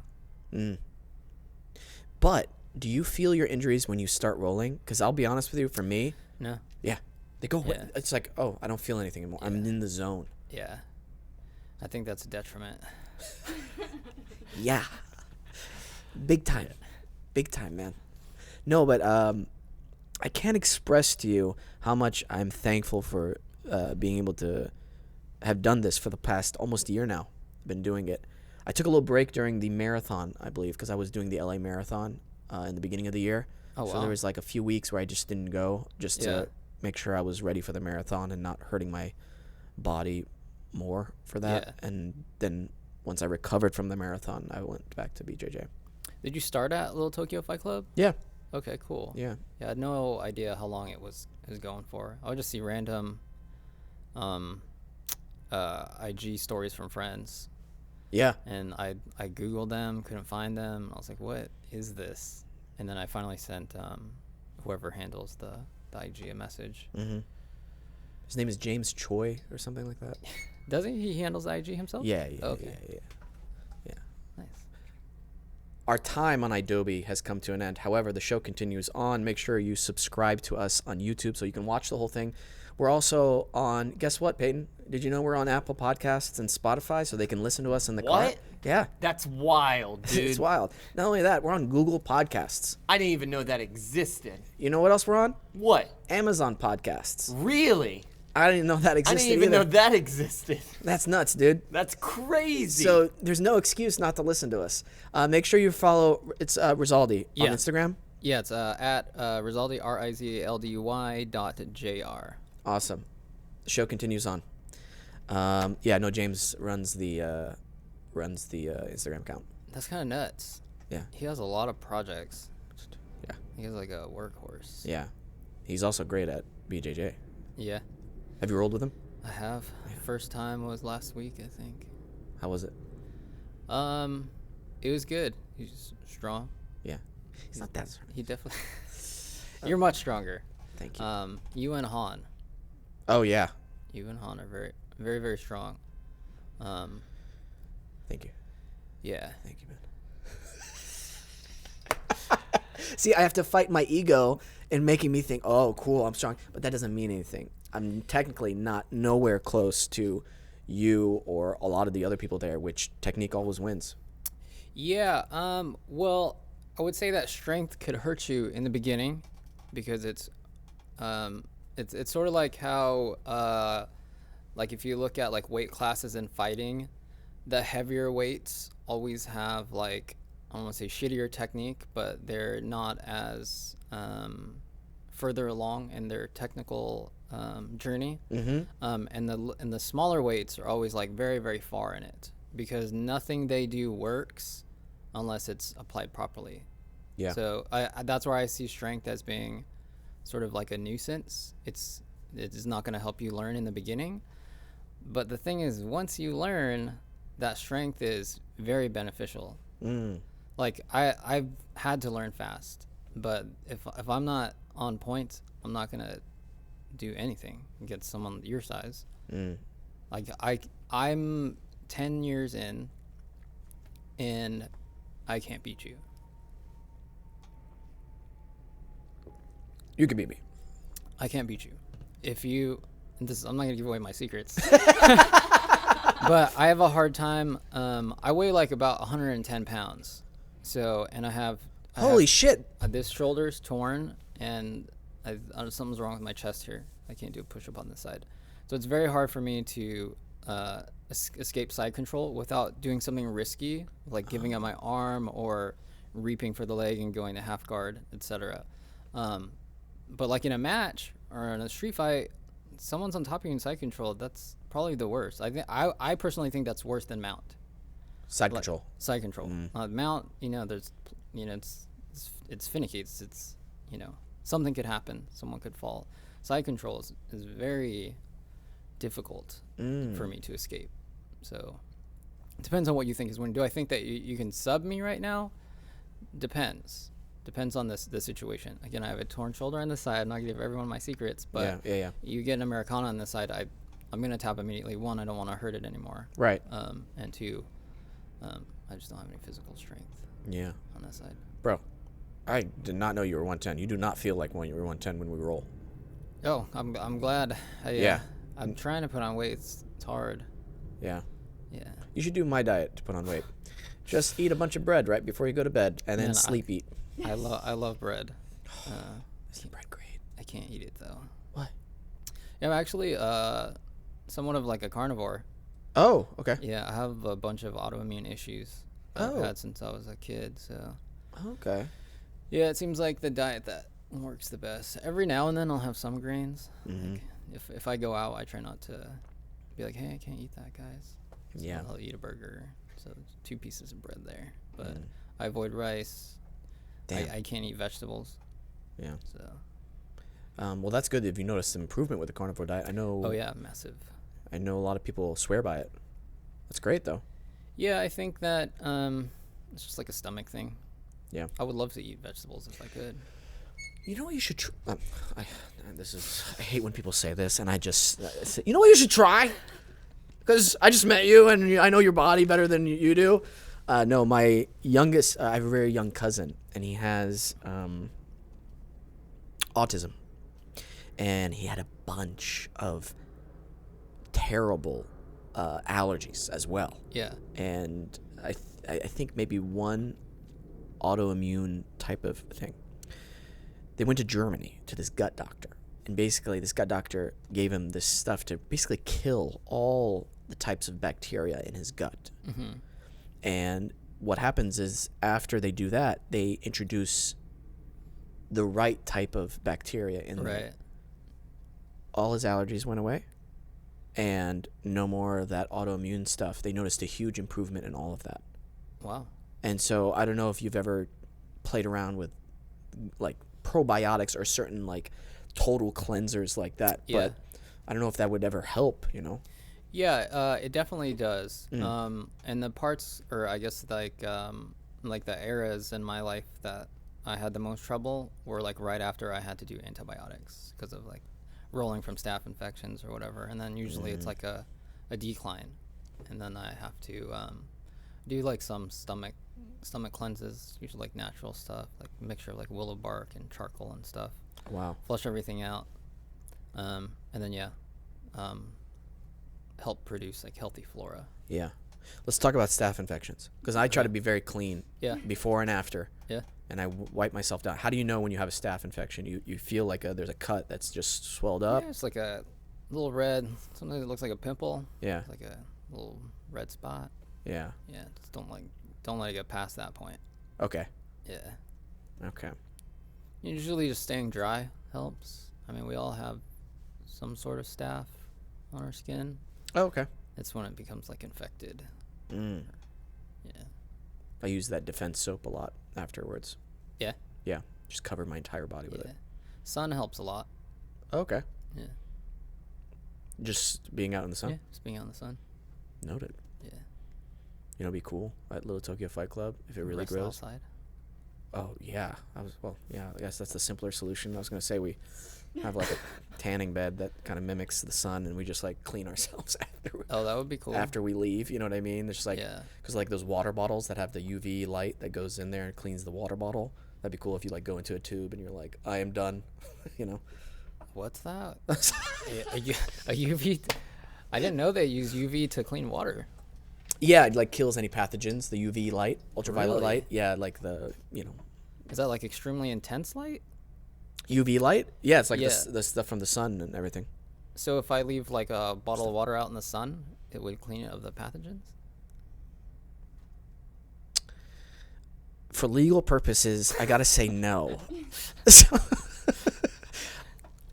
But do you feel your injuries when you start rolling? Because I'll be honest with you, for me, No. yeah, they go. Yeah. It's like, oh, I don't feel anything anymore. Yeah. I'm in the zone. Yeah, I think that's a detriment. Yeah, big time, man. No, but I can't express to you how much I'm thankful for being able to have done this for the past almost year now. I've been doing it. I took a little break during the marathon, I believe, because I was doing the LA marathon in the beginning of the year. Oh, wow. So there was like a few weeks where I just didn't go, just to make sure I was ready for the marathon and not hurting my body more for that. Yeah. And then once I recovered from the marathon, I went back to BJJ. Did you start at Little Tokyo Fight Club? Yeah. Okay, cool. Yeah. Yeah, I had no idea how long it was going for. I would just see random IG stories from friends, Yeah. and I Googled them, couldn't find them. I was like, what is this? And then I finally sent whoever handles the IG a message. Mm-hmm. His name is James Choi or something like that. Doesn't he handles IG himself? Yeah. Okay. Yeah. Nice. Our time on Adobe has come to an end. However, the show continues on. Make sure you subscribe to us on YouTube so you can watch the whole thing. We're also on, guess what, Peyton? Did you know we're on Apple Podcasts and Spotify so they can listen to us in the car? What? Yeah. That's wild, dude. It's wild. Not only that, we're on Google Podcasts. I didn't even know that existed. You know what else we're on? What? Amazon Podcasts. Really? I didn't know that I existed didn't even either. know that existed. That's nuts, dude. That's crazy. So there's no excuse not to listen to us. Make sure you follow, it's Rizaldy on Yeah. Instagram. Yeah, it's at Rizaldy, RIZALDY.JR. Awesome. The show continues on. James runs the Instagram account. That's kind of nuts. Yeah. He has a lot of projects. Yeah. He has like a workhorse. Yeah. He's also great at BJJ. Yeah, Have you rolled with him? I have. First time was last week, I think. How was it? It was good. He's strong. Yeah. He's not that strong. He definitely. You're much stronger. Thank you. You and Han. Oh, yeah. You and Han are very, very, very strong. Thank you. Yeah. Thank you, man. See, I have to fight my ego in making me think, oh, cool, I'm strong. But that doesn't mean anything. I'm technically nowhere close to you or a lot of the other people there, which technique always wins. Yeah. Well, I would say that strength could hurt you in the beginning because it's sort of like how like if you look at like weight classes in fighting, the heavier weights always have like, I don't want to say shittier technique, but they're not as further along in their technical journey. Mm-hmm. And the smaller weights are always like very, very far in it because nothing they do works unless it's applied properly. Yeah. So that's where I see strength as being sort of like a nuisance. It is not going to help you learn in the beginning. But the thing is, once you learn, that strength is very beneficial. Mm. Like I've had to learn fast, but if I'm not on point, I'm not gonna do anything against someone your size. Mm. Like I'm 10 years in, and I can't beat you. You can beat me. I can't beat you. I'm not gonna give away my secrets. But I have a hard time. I weigh like about 110 pounds. So, and I have Holy shit. this shoulder's torn, and something's wrong with my chest here. I can't do a push-up on this side. So it's very hard for me to escape side control without doing something risky, like giving up my arm or reaping for the leg and going to half guard, etc. But like in a match or in a street fight, someone's on top of you in side control. That's probably the worst. I personally think that's worse than mount. Side control. Side control. Mount, there's, it's finicky. It's something could happen. Someone could fall. Side control is very difficult for me to escape. So it depends on what you think is winning. Do I think that you can sub me right now? Depends on the situation. Again, I have a torn shoulder on the side. I'm not gonna give everyone my secrets, but yeah. You get an Americana on the side, I'm gonna tap immediately. One, I don't want to hurt it anymore. Right. And two, I just don't have any physical strength. Yeah. On that side. Bro, I did not know you were 110. You do not feel like when you were 110 when we roll. Oh, I'm glad. Yeah. I'm trying to put on weight. It's hard. Yeah. Yeah. You should do my diet to put on weight. Just eat a bunch of bread right before you go to bed, and then Man, sleep eat. I love bread. Isn't bread great? I can't eat it though. Why? Yeah, I'm actually somewhat of like a carnivore. Oh, okay. Yeah, I have a bunch of autoimmune issues that I've had since I was a kid. So. Okay. Yeah, it seems like the diet that works the best. Every now and then I'll have some grains. Mm-hmm. Like if I go out, I try not to be like, hey, I can't eat that, guys. So Yeah. I'll eat a burger. So 2 pieces of bread there. But I avoid rice. Damn. I can't eat vegetables. Yeah. So. Well, that's good if you notice some improvement with the carnivore diet. I know. Oh yeah, massive. I know a lot of people swear by it. That's great though. Yeah, I think that it's just like a stomach thing. Yeah. I would love to eat vegetables if I could. You know what you should try? I hate when people say this, and I just you know what you should try? Because I just met you, and I know your body better than you do. No, my youngest, I have a very young cousin, and he has autism, and he had a bunch of terrible allergies as well. Yeah. And I think maybe one autoimmune type of thing. They went to Germany to this gut doctor, and basically this gut doctor gave him this stuff to basically kill all the types of bacteria in his gut. Mm-hmm. And what happens is after they do that, they introduce the right type of bacteria in there. Right. All his allergies went away, and no more of that autoimmune stuff. They noticed a huge improvement in all of that. Wow. And so I don't know if you've ever played around with like probiotics or certain like total cleansers like that, Yeah. but I don't know if that would ever help, you know? Yeah, it definitely does. And the parts, or I guess like the eras in my life that I had the most trouble were like right after I had to do antibiotics because of like rolling from staph infections or whatever. And then usually it's like a decline, and then I have to do like some stomach cleanses, usually like natural stuff, like a mixture of like willow bark and charcoal and stuff. Wow. Flush everything out, and then help produce like healthy flora. Yeah. Let's talk about staph infections, because I try to be very clean before and after. Yeah. And I wipe myself down. How do you know when you have a staph infection? You feel like there's a cut that's just swelled up? Yeah, it's like a little red, something that looks like a pimple. Yeah. It's like a little red spot. Yeah. Yeah, just don't let it get past that point. Okay. Yeah. Okay. Usually just staying dry helps. I mean, we all have some sort of staph on our skin. Oh, okay. It's when it becomes like infected. Mm. Yeah. I use that defense soap a lot afterwards. Yeah. Yeah. Just cover my entire body with it. Sun helps a lot. Okay. Yeah. Just being out in the sun? Yeah, just being out in the sun. Noted. Yeah. You know, it'd be cool at Little Tokyo Fight Club if it really Rest grills. outside. Oh yeah, I guess that's the simpler solution. I was gonna say we have like a tanning bed that kind of mimics the sun, and we just like clean ourselves after. Oh, that would be cool. After we leave, you know what I mean? It's just like, Yeah. because like those water bottles that have the UV light that goes in there and cleans the water bottle. That'd be cool if you like go into a tube and you're like, I am done, you know. What's that? A UV? I didn't know they use UV to clean water. Yeah, it like kills any pathogens. The UV light, ultraviolet Really? light. Yeah, like the Is that like extremely intense light? UV light. Yeah, it's like Yeah. the stuff from the sun and everything. So if I leave like a bottle of water out in the sun, it would clean it of the pathogens? For legal purposes, I gotta say no. So,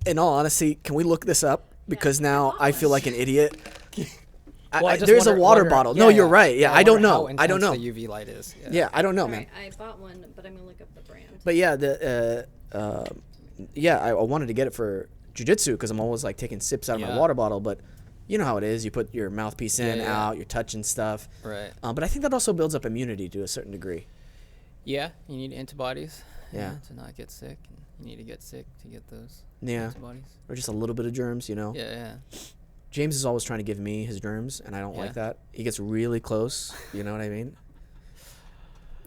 in all honesty, can we look this up? Because now I feel like an idiot. Well, I just there's a water wonder- bottle. yeah, No, you're right. Yeah, I don't wonder know. how I don't know. intense the UV light is. Yeah, I don't know, man. Alright, I bought one, but I'm gonna look up the brand. But yeah, I wanted to get it for Jiu Jitsu because I'm always like taking sips out of my Yeah. water bottle. But you know how it is. You put your mouthpiece in, Yeah. out, you're touching stuff. Right. But I think that also builds up immunity to a certain degree. Yeah, you need antibodies. Yeah. To not get sick. And you need to get sick to get those Yeah. antibodies. Or just a little bit of germs, you know? Yeah. James is always trying to give me his germs, and I don't like Yeah. that. He gets really close. You know what I mean?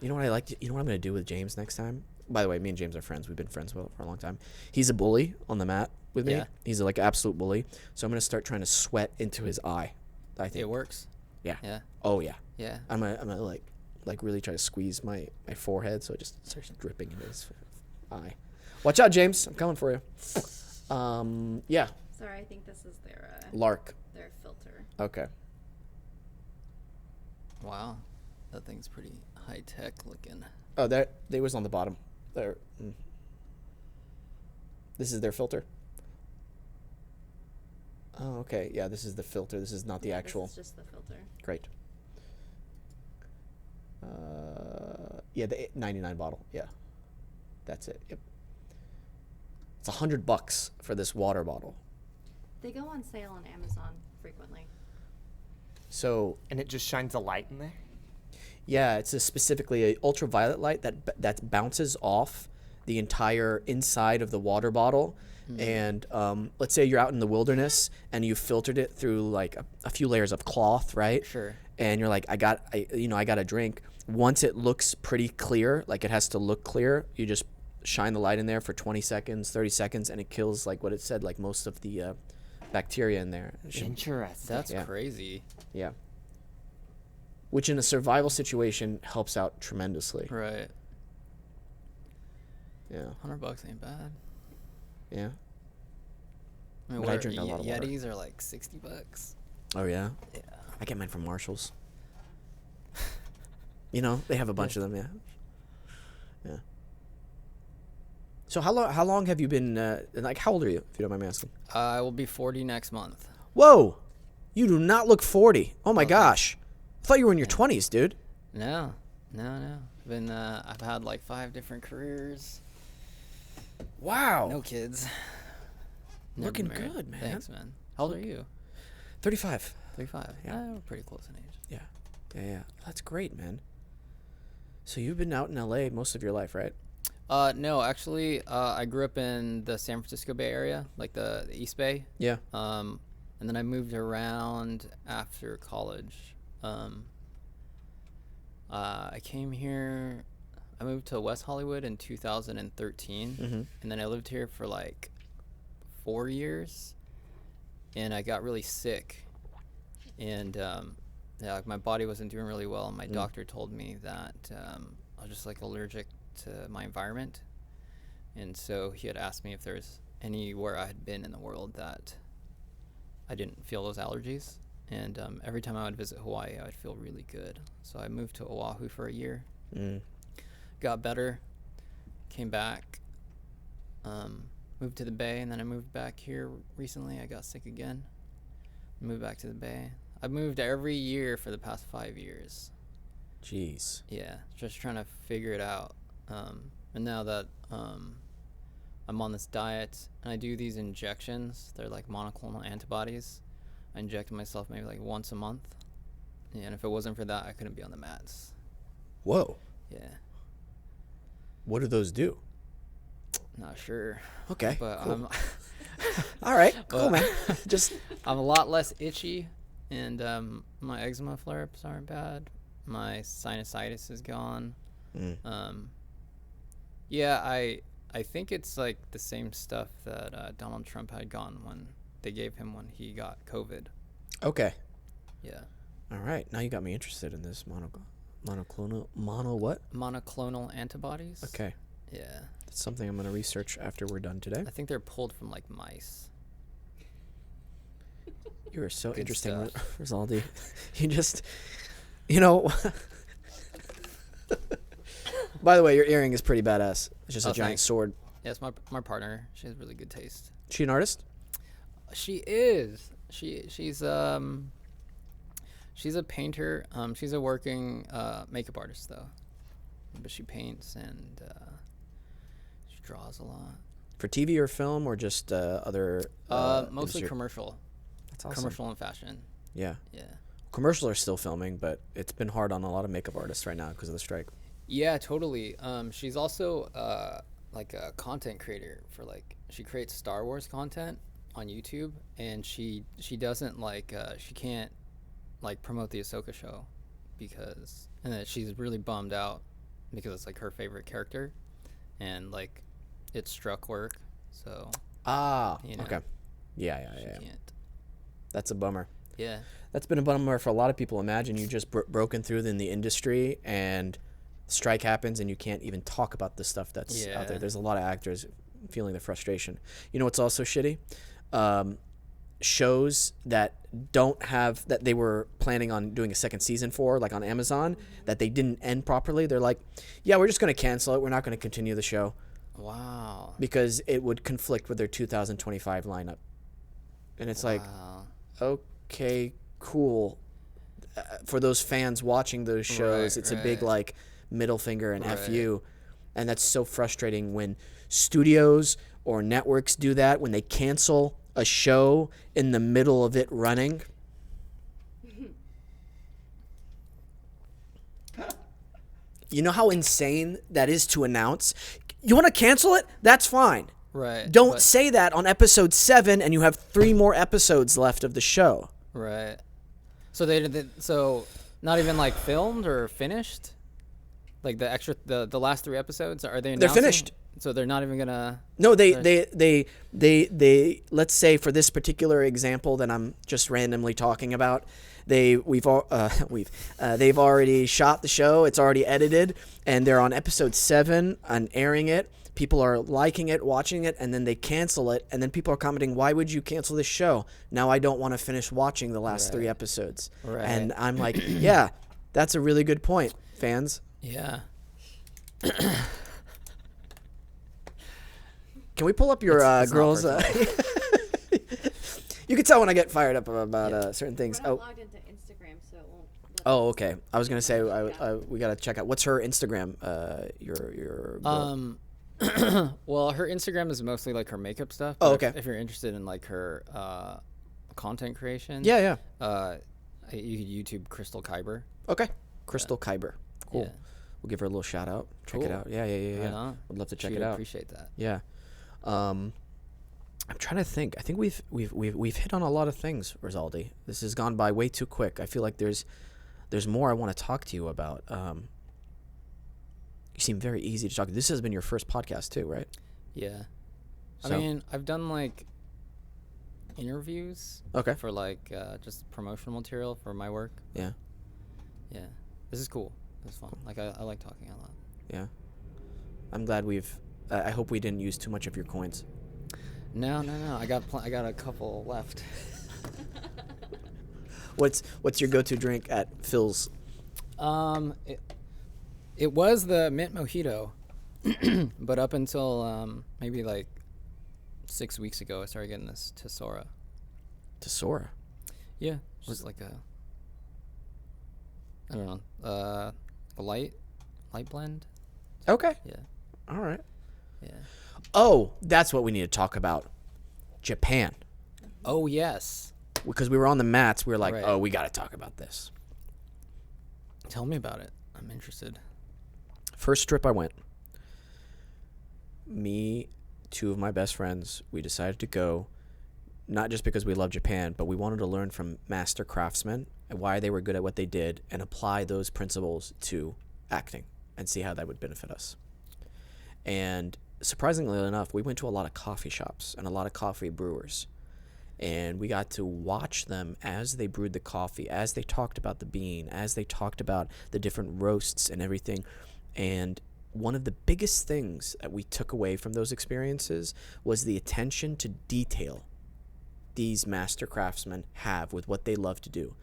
You know what I like? You know what I'm going to do with James next time? By the way, me and James are friends. We've been friends for a long time. He's a bully on the mat with me. Yeah. He's like absolute bully. So I'm going to start trying to sweat into his eye, I think. It works. Yeah. Yeah. Oh, yeah. Yeah. I'm gonna like really try to squeeze my forehead so it just starts dripping into his eye. Watch out, James. I'm coming for you. Yeah. Sorry, I think this is their Lark. filter. Okay. Wow. That thing's pretty high tech looking. Oh, they was on the bottom. There. This is their filter. Oh, okay. Yeah, this is the filter. This is not the actual. This is just the filter. Great. Yeah, the 99 bottle. Yeah, that's it. Yep. It's $100 for this water bottle. They go on sale on Amazon frequently. So, And it just shines a light in there? yeah, it's specifically a ultraviolet light that bounces off the entire inside of the water bottle. And let's say you're out in the wilderness and you filtered it through like a few layers of cloth, right? Sure. And you're like, I got a drink. Once it looks pretty clear, like it has to look clear, you just shine the light in there for 20 seconds, 30 seconds, and it kills, like what it said, like most of the bacteria in there. Interesting. That's Yeah. crazy. Yeah. Which in a survival situation helps out tremendously. Right. Yeah. $100 ain't bad. Yeah. I mean, But I drink a lot of water. Yetis are like $60. Oh, yeah? Yeah. I get mine from Marshall's. You know, they have a bunch of them, yeah. Yeah. So how long have you been, like, how old are you, if you don't mind me asking? I will be 40 next month. Whoa! You do not look 40. Oh, my Okay. gosh. I thought you were in your 20s, dude. No. I've had like 5 different careers. Wow. No kids. Never Looking been married. good, man. Thanks, man. How old are you? 35. 35. Yeah. We're pretty close in age. Yeah. Yeah. That's great, man. So you've been out in LA most of your life, right? No, actually, I grew up in the San Francisco Bay Area, like the East Bay. Yeah. And then I moved around after college. I came here. I moved to West Hollywood in 2013, and then I lived here for like 4 years, and I got really sick, and yeah, like my body wasn't doing really well, and my doctor told me that I was just like allergic to my environment, and so he had asked me if there's anywhere I had been in the world that I didn't feel those allergies, and every time I would visit Hawaii, I would feel really good. So I moved to Oahu for a year, got better, came back, moved to the Bay, and then I moved back here recently. I got sick again, moved back to the Bay. I've moved every year for the past 5 years. Jeez. Yeah, just trying to figure it out. And now that I'm on this diet and I do these injections, they're like monoclonal antibodies. I inject myself maybe like once a month. Yeah, and if it wasn't for that, I couldn't be on the mats. Whoa. Yeah, What do those do? not sure. Okay. But Cool. All right. Cool, But- man. Just I'm a lot less itchy, and my eczema flare-ups aren't bad. My sinusitis is gone. Yeah, I think it's like the same stuff that Donald Trump had gone when they gave him when he got COVID. okay. Yeah. All right. Now you got me interested in this monoclonal what? Monoclonal antibodies. Okay. Yeah. That's something I'm going to research after we're done today. I think they're pulled from like mice. You are so Good interesting, stuff. Rizaldy. You just, you know. By the way, your earring is pretty badass. It's just a giant Thanks. sword. Yeah, it's my partner. She has really good taste. She an artist? She is. She's a painter. She's a working makeup artist though, but she paints and she draws a lot. For TV or film or just other? Mostly commercial. That's awesome. Commercial and fashion. Yeah. Yeah. Commercials are still filming, but it's been hard on a lot of makeup artists right now because of the strike. Yeah, totally. She's also like a content creator for like she creates Star Wars content on YouTube, and she doesn't like she can't like promote the Ahsoka show because and that she's really bummed out because it's like her favorite character, and like it struck work, so you know, Okay. Yeah. she can't. That's a bummer. Yeah. That's been a bummer for a lot of people. Imagine you just broken through in the industry and strike happens and you can't even talk about the stuff that's out there. Yeah. There's a lot of actors feeling the frustration. You know what's also shitty? Shows that don't have that they were planning on doing a second season for, like on Amazon, that they didn't end properly. They're like, yeah, we're just going to cancel it. We're not going to continue the show Wow. because it would conflict with their 2025 lineup. And it's like, Wow. okay, cool. For those fans watching those shows, Right, it's a big right. like middle finger and F Right. you. And that's so frustrating when studios or networks do that when they cancel a show in the middle of it running. You know how insane that is to announce? You want to cancel it? That's fine. Right. Don't say that on episode 7 and you have 3 more episodes left of the show. Right. So so not even like filmed or finished? Like the last 3 episodes, are they announcing? They're finished. So they're not even gonna. No, they let's say for this particular example that I'm just randomly talking about, they've already shot the show. It's already edited, and they're on episode 7 and airing it. People are liking it, watching it, and then they cancel it, and then people are commenting, "Why would you cancel this show? Now I don't want to finish watching the last 3 episodes." Right. And I'm like, yeah, that's a really good point, fans. Yeah. Can we pull up your It's girls? You can tell when I get fired up about certain things. We're not logged into Instagram, so it won't. Oh, okay. I was gonna say we gotta check out. What's her Instagram? Your girl? Well, her Instagram is mostly like her makeup stuff. Oh, but okay. If you're interested in like her content creation, Yeah. you could YouTube Crystal Kyber. Okay. Crystal Kyber. Cool. Yeah. We'll give her a little shout out. Check it Cool. out. Yeah. Right on. Would love to check She it would out. Appreciate that. Yeah. I'm trying to think. I think we've hit on a lot of things, Rizaldy. This has gone by way too quick. I feel like there's more I want to talk to you about. You seem very easy to talk to. This has been your first podcast too, right? Yeah. So- I mean, I've done like interviews. Okay. For like just promotional material for my work. Yeah. Yeah. This is cool. It's fun. Like I like talking a lot. Yeah. I'm glad I hope we didn't use too much of your coins. No. I got a couple left. What's your go-to drink at Phil's? It was the mint mojito, but up until maybe like 6 weeks ago, I started getting this Tesora. Tesora. Yeah, just like I don't know, a light blend. Okay. Yeah. All right. Yeah. Oh, that's what we need to talk about. Japan. Oh yes. Because we were on the mats, we were like, Right. oh, we got to talk about this. Tell me about it. I'm interested. First trip I went, me, 2 of my best friends, we decided to go, not just because we love Japan, but we wanted to learn from master craftsmen and why they were good at what they did and apply those principles to acting and see how that would benefit us. And surprisingly enough, we went to a lot of coffee shops and a lot of coffee brewers. And we got to watch them as they brewed the coffee, as they talked about the bean, as they talked about the different roasts and everything. And one of the biggest things that we took away from those experiences was the attention to detail these master craftsmen have with what they love to do.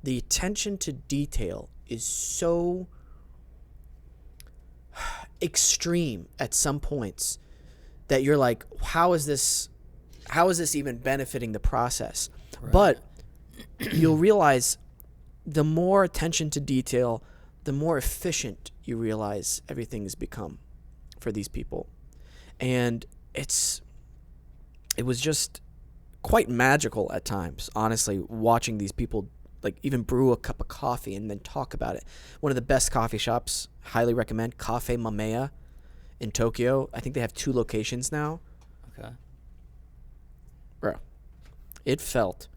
The attention to detail is so extreme at some points that you're like, how is this even benefiting the process? Right. But you'll realize the more attention to detail, the more efficient you realize everything has become for these people. And it was just quite magical at times, honestly, watching these people like even brew a cup of coffee and then talk about it. One of the best coffee shops, highly recommend, Cafe Mamea in Tokyo. I think they have 2 locations now. Okay. Bro, it felt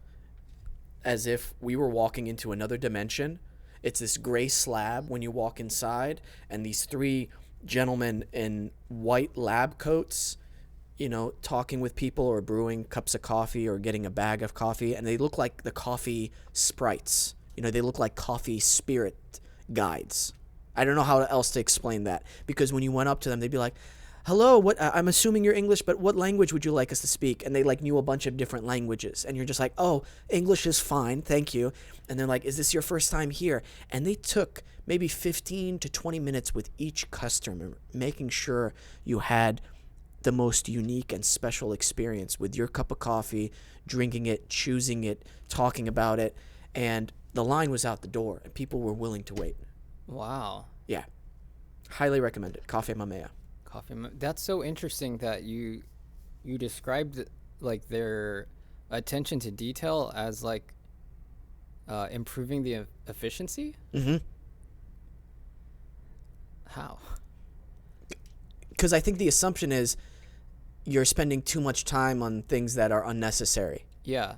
as if we were walking into another dimension. It's this gray slab when you walk inside, and these 3 gentlemen in white lab coats, talking with people or brewing cups of coffee or getting a bag of coffee, and they look like the coffee sprites. They look like coffee spirit guides. I don't know how else to explain that, because when you went up to them, they'd be like, hello, I'm assuming you're English, but what language would you like us to speak? And they knew a bunch of different languages. And you're just like, oh, English is fine, thank you. And they're like, is this your first time here? And they took maybe 15 to 20 minutes with each customer, making sure you had the most unique and special experience with your cup of coffee, drinking it, choosing it, talking about it. And the line was out the door, and people were willing to wait. Wow. Yeah. Highly recommend it. Cafe Mamea. That's so interesting that you described like their attention to detail as like improving the efficiency. Mm-hmm. How? Because I think the assumption is you're spending too much time on things that are unnecessary. Yeah.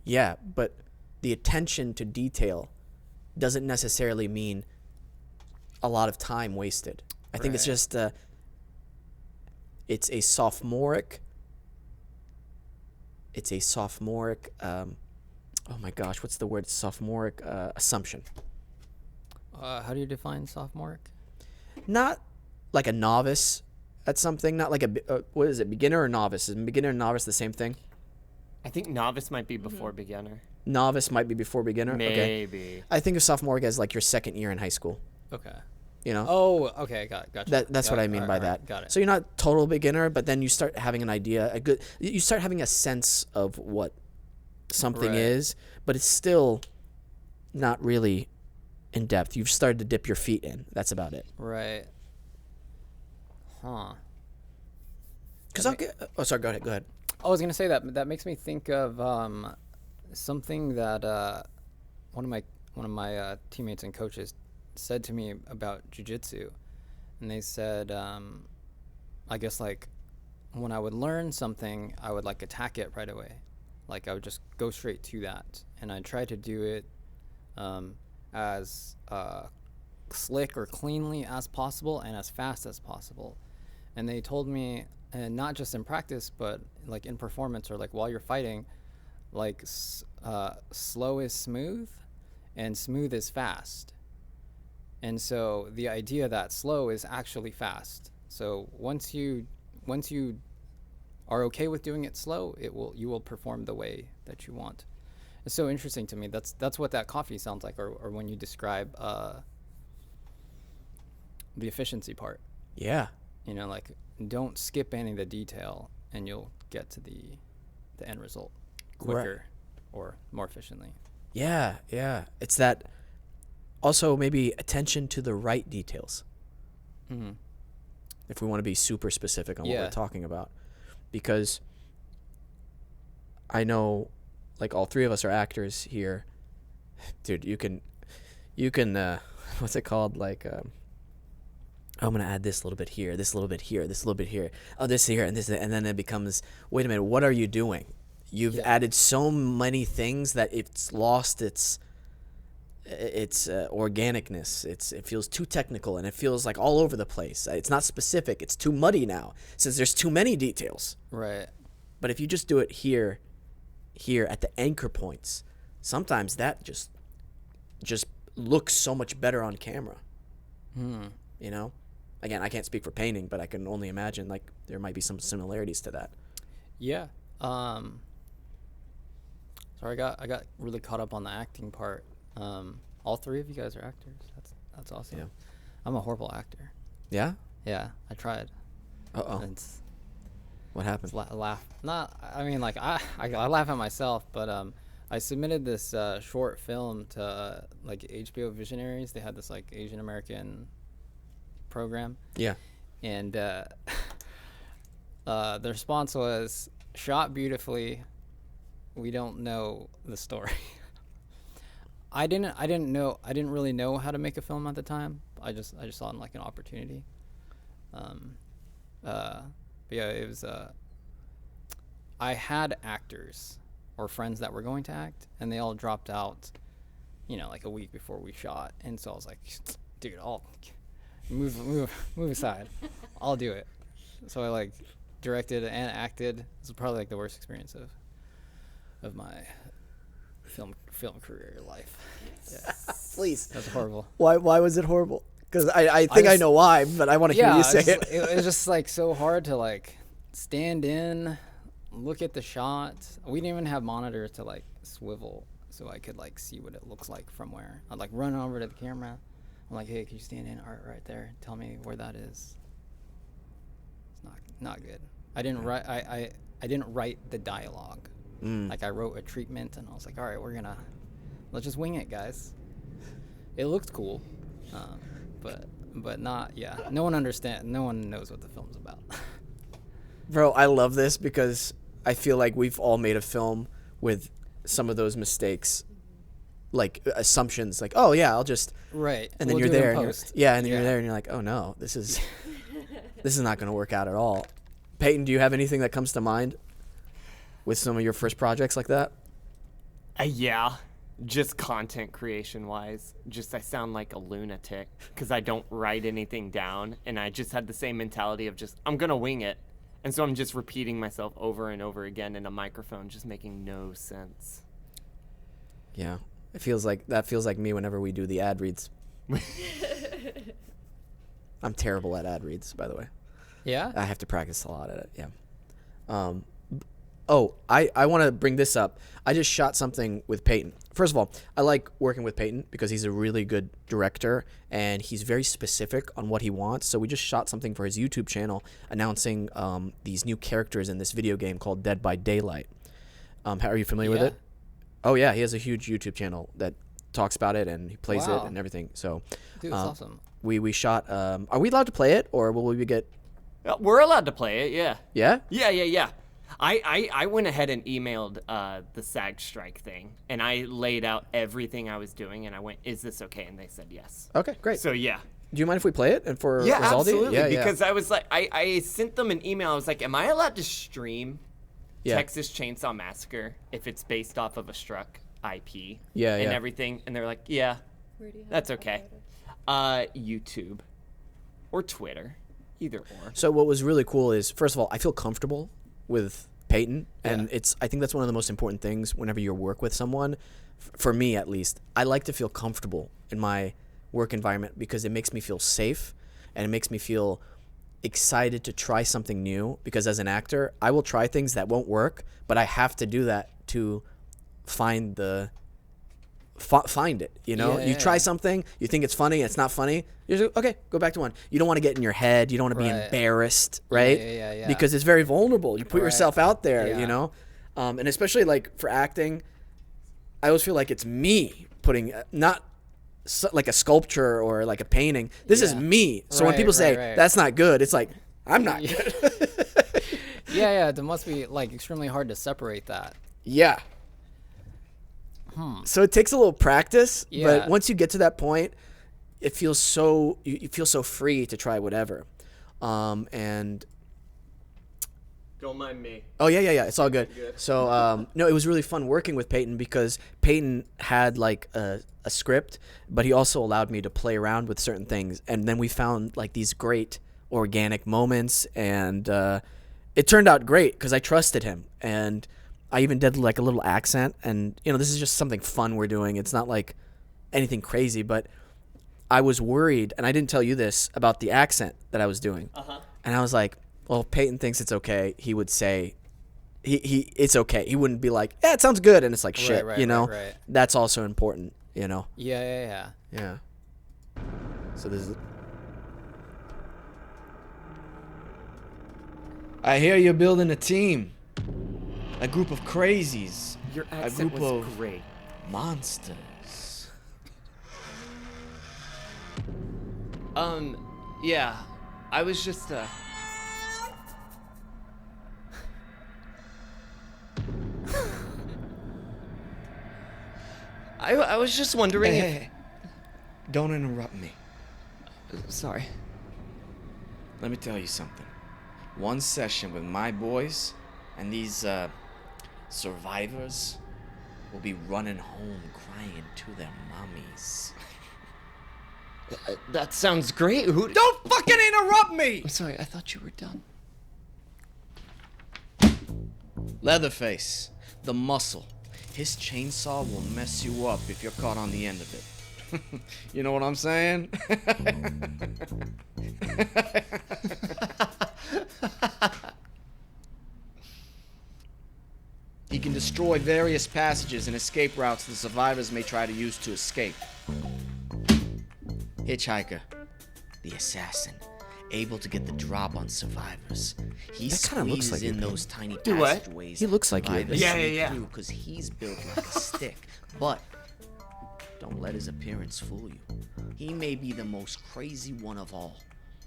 Yeah, but the attention to detail doesn't necessarily mean a lot of time wasted. I think it's Right. just it's a sophomoric. Oh my gosh, what's the word? Sophomoric assumption. How do you define sophomoric? Not like a novice at something. Not like what is it? Beginner or novice? Is beginner and novice the same thing? I think novice might be before beginner. Novice might be before beginner. Okay. Maybe. I think of sophomoric as like your second year in high school. Okay. You know. Oh, okay, gotcha. That's Got what it. I mean by that. Got it. So you're not total beginner, but then you start having an idea, you start having a sense of what something Right. is, but it's still not really in depth. You've started to dip your feet in. That's about it. Right. Huh. Because I'll get. Oh, sorry. Go ahead. I was gonna say that makes me think of something that one of my teammates and coaches said to me about Jiu Jitsu, and they said, I guess like when I would learn something, I would like attack it right away, like I would just go straight to that, and I try to do it as slick or cleanly as possible and as fast as possible. And they told me, and not just in practice, but like in performance or like while you're fighting, like slow is smooth and smooth is fast. And so the idea that slow is actually fast. So once you are okay with doing it slow, you will perform the way that you want. It's so interesting to me. That's what that coffee sounds like, or when you describe the efficiency part. Yeah. You know, like don't skip any of the detail, and you'll get to the end result quicker or more efficiently. Yeah. It's that. Also, maybe attention to the right details. Mm-hmm. If we want to be super specific on what we're talking about, because I know, like all three of us are actors here, dude. You can, what's it called? Like, I'm gonna add this little bit here, this little bit here, this little bit here, oh, this here, and this, and then it becomes, wait a minute, what are you doing? You've added so many things that it's lost its organicness. It feels too technical, and it feels like all over the place. It's not specific. It's too muddy now since there's too many details. Right. But if you just do it here at the anchor points, sometimes that just looks so much better on camera. You know, again, I can't speak for painting, but I can only imagine like there might be some similarities to that. Yeah. Sorry, I got really caught up on the acting part. All three of you guys are actors. That's awesome. Yeah. I'm a horrible actor. Yeah? Yeah, I tried. Uh-oh. It's What happened? laugh. Not. I mean, like I laugh at myself, but I submitted this short film to like HBO Visionaries. They had this like Asian American program. Yeah. And the response was shot beautifully. We don't know the story. I didn't really know how to make a film at the time. I just saw it like an opportunity. But yeah, it was. I had actors or friends that were going to act, and they all dropped out. You know, like a week before we shot, and so I was like, dude, I'll move aside. I'll do it. So I like directed and acted. This was probably like the worst experience of my film career life. Yeah. Please. That's horrible. Why was it horrible? Because I think I know why, but I want to hear you say it. It was just like so hard to like stand in, look at the shot. We didn't even have monitors to like swivel so I could like see what it looks like from where. I'd like run over to the camera. I'm like, hey, can you stand in right there? Tell me where that is. It's not good. I didn't write. I didn't write the dialogue. Like I wrote a treatment, and I was like, all right, let's just wing it, guys. It looked cool, but not. Yeah, no one knows what the film's about. Bro, I love this because I feel like we've all made a film with some of those mistakes, like assumptions, like, oh yeah, I'll just Right. and then We'll you're do it in there, and post. and then you're there, and you're like, oh no, this is not going to work out at all. Peyton, do you have anything that comes to mind with some of your first projects like that? Yeah, just content creation wise. Just I sound like a lunatic because I don't write anything down, and I just had the same mentality of just I'm gonna wing it, and so I'm just repeating myself over and over again in a microphone, just making no sense. Yeah, feels like me whenever we do the ad reads. I'm terrible at ad reads, by the way. Yeah. I have to practice a lot at it. Yeah. I want to bring this up. I just shot something with Peyton. First of all, I like working with Peyton because he's a really good director and he's very specific on what he wants. So we just shot something for his YouTube channel announcing these new characters in this video game called Dead by Daylight. Are you familiar with it? Oh yeah, he has a huge YouTube channel that talks about it and he plays it and everything. So, dude, that's awesome. We shot. Are we allowed to play it, or will we get? We're allowed to play it. Yeah. Yeah. Yeah. I went ahead and emailed the SAG strike thing, and I laid out everything I was doing, and I went, "Is this okay?" And they said yes. Okay, great. So yeah. Do you mind if we play it and for Yeah, Rizaldy? absolutely. Because I was like, I sent them an email. I was like, "Am I allowed to stream Texas Chainsaw Massacre if it's based off of a Struck IP and everything?" And they're like, "Yeah, that's okay." YouTube or Twitter, either or. So what was really cool is, first of all, I feel comfortable with Peyton, and I think that's one of the most important things whenever you work with someone. For me, at least, I like to feel comfortable in my work environment because it makes me feel safe, and it makes me feel excited to try something new. Because as an actor, I will try things that won't work, but I have to do that to find it, you know. You try something, you think it's funny, it's not funny, you're just, okay, go back to one. You don't want to get in your head, you don't want to be embarrassed, right? Because it's very vulnerable. You put yourself out there, you know. And especially like for acting, I always feel like it's me putting, not like a sculpture or like a painting, this is me. So when people say that's not good, it's like, I'm not good. It must be like extremely hard to separate that. So it takes a little practice, but once you get to that point, it feels so you feel so free to try whatever. And don't mind me. Oh yeah, it's all good. So no, it was really fun working with Peyton because Peyton had like a script, but he also allowed me to play around with certain things, and then we found like these great organic moments, and it turned out great because I trusted him, and I even did like a little accent, and you know, this is just something fun we're doing. It's not like anything crazy, but I was worried, and I didn't tell you this, about the accent that I was doing. And I was like, well, if Peyton thinks it's okay, he would say it's okay. He wouldn't be like, yeah, it sounds good, and it's like shit, you know? Right. That's also important, you know? Yeah. So this is... I hear you're building a team. A group of crazies. Your accent was great. Monsters. Yeah. I was just, I was just wondering Hey. Don't interrupt me. Sorry. Let me tell you something. One session with my boys and these, survivors will be running home crying to their mommies. That sounds great. Don't fucking interrupt me! I'm sorry, I thought you were done. Leatherface, the muscle. His chainsaw will mess you up if you're caught on the end of it. You know what I'm saying? He can destroy various passages and escape routes the survivors may try to use to escape. Hitchhiker, the assassin, able to get the drop on survivors. He squeezes like in those tiny passageways. He looks like you. Yeah. Because he's built like a stick. But don't let his appearance fool you. He may be the most crazy one of all.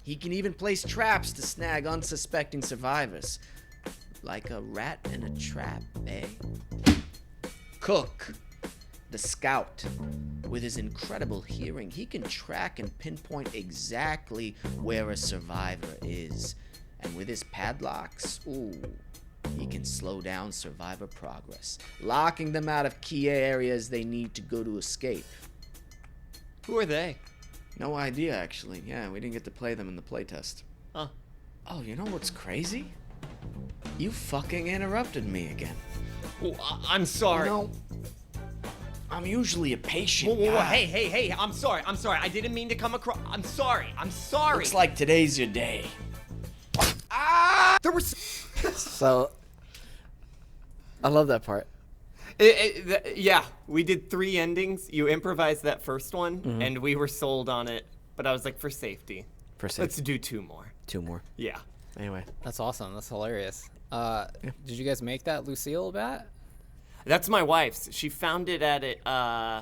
He can even place traps to snag unsuspecting survivors. Like a rat in a trap, eh? Cook, the scout. With his incredible hearing, he can track and pinpoint exactly where a survivor is. And with his padlocks, he can slow down survivor progress, locking them out of key areas they need to go to escape. Who are they? No idea, actually. Yeah, we didn't get to play them in the playtest. Huh. Oh, you know what's crazy? You fucking interrupted me again. Oh, I'm sorry. You know, I'm usually a patient guy. Hey, I'm sorry. I didn't mean to come across. I'm sorry. Looks like today's your day. There was... So, I love that part. Yeah, we did 3 endings. You improvised that first one, and we were sold on it. But I was like, for safety. Let's do 2 more. 2 more. Yeah. Anyway. That's awesome. That's hilarious. Did you guys make that Lucille bat? That's my wife's. She found it at I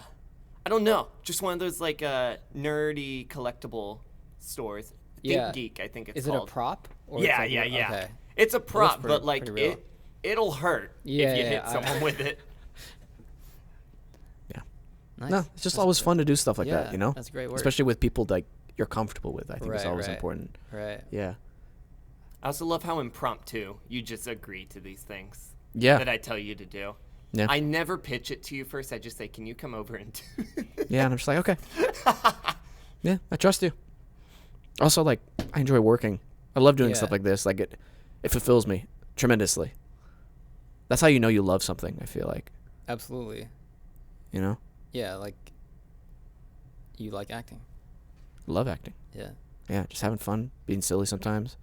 don't know, just one of those like nerdy collectible stores. Think Geek, I think it's called. Is it a prop? Or Yeah. Okay. It's a prop, pretty- but like pretty real. it'll hurt if you hit someone with it. Yeah. Nice. No, it's just always fun to do stuff like that, you know? That's great work. Especially with people like you're comfortable with. I think it's always important. Right. Yeah. I also love how impromptu you just agree to these things Yeah. that I tell you to do. Yeah. I never pitch it to you first. I just say, can you come over and do it? Yeah, and I'm just like, okay. Yeah, I trust you. Also, like, I enjoy working. I love doing stuff like this. Like, it fulfills me tremendously. That's how you know you love something, I feel like. Absolutely. You know? Yeah, like, you like acting. Love acting. Yeah. Yeah, just having fun, being silly sometimes.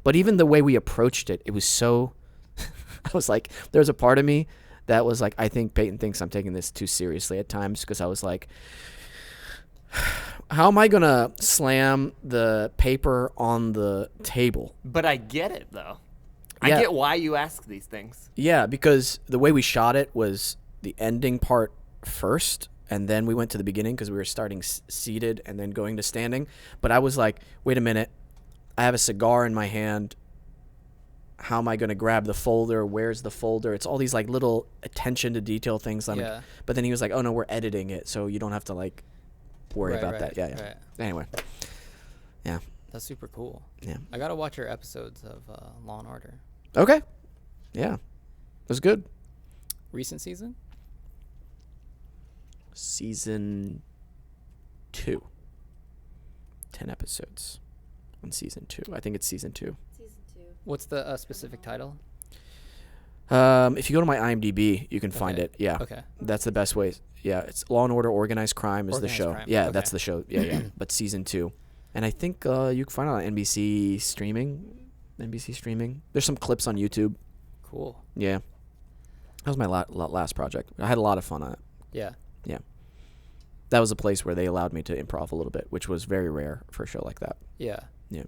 But even the way we approached it, it was so... I was like, there was a part of me that was like, I think Peyton thinks I'm taking this too seriously at times, because I was like, how am I going to slam the paper on the table? But I get it, though. Yeah. I get why you ask these things. Yeah, because the way we shot it was the ending part first, and then we went to the beginning because we were starting seated and then going to standing. But I was like, wait a minute. I have a cigar in my hand. How am I going to grab the folder? Where's the folder? It's all these like little attention to detail things. But then he was like, oh no, we're editing it, so you don't have to like worry about that. Yeah. Right. Anyway. Yeah. That's super cool. Yeah. I got to watch your episodes of Law and Order. Okay. Yeah. It was good. Recent season? Season 2. 10 episodes on season 2. I think it's season 2. What's the specific title? If you go to my IMDb, you can find it. Yeah. Okay. That's the best way. Yeah, it's Law and Order Organized Crime is Organized the show. Crime. Yeah, Okay. that's the show. Yeah. But season 2. And I think you can find it on NBC streaming. There's some clips on YouTube. Cool. Yeah. That was my last project. I had a lot of fun on it. Yeah. Yeah. That was a place where they allowed me to improv a little bit, which was very rare for a show like that. Yeah. Yeah.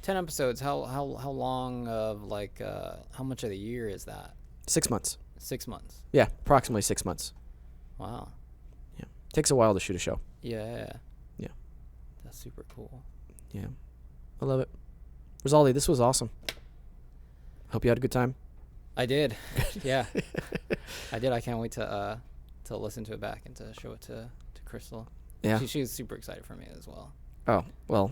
10 episodes. How long of like how much of the year is that? 6 months. 6 months. Yeah, approximately 6 months. Wow. Yeah. Takes a while to shoot a show. Yeah. Yeah. That's super cool. Yeah. I love it. Rizaldy, this was awesome. Hope you had a good time. I did. Yeah. I did. I can't wait to listen to it back and to show it to Crystal. Yeah. She's super excited for me as well. Oh, well,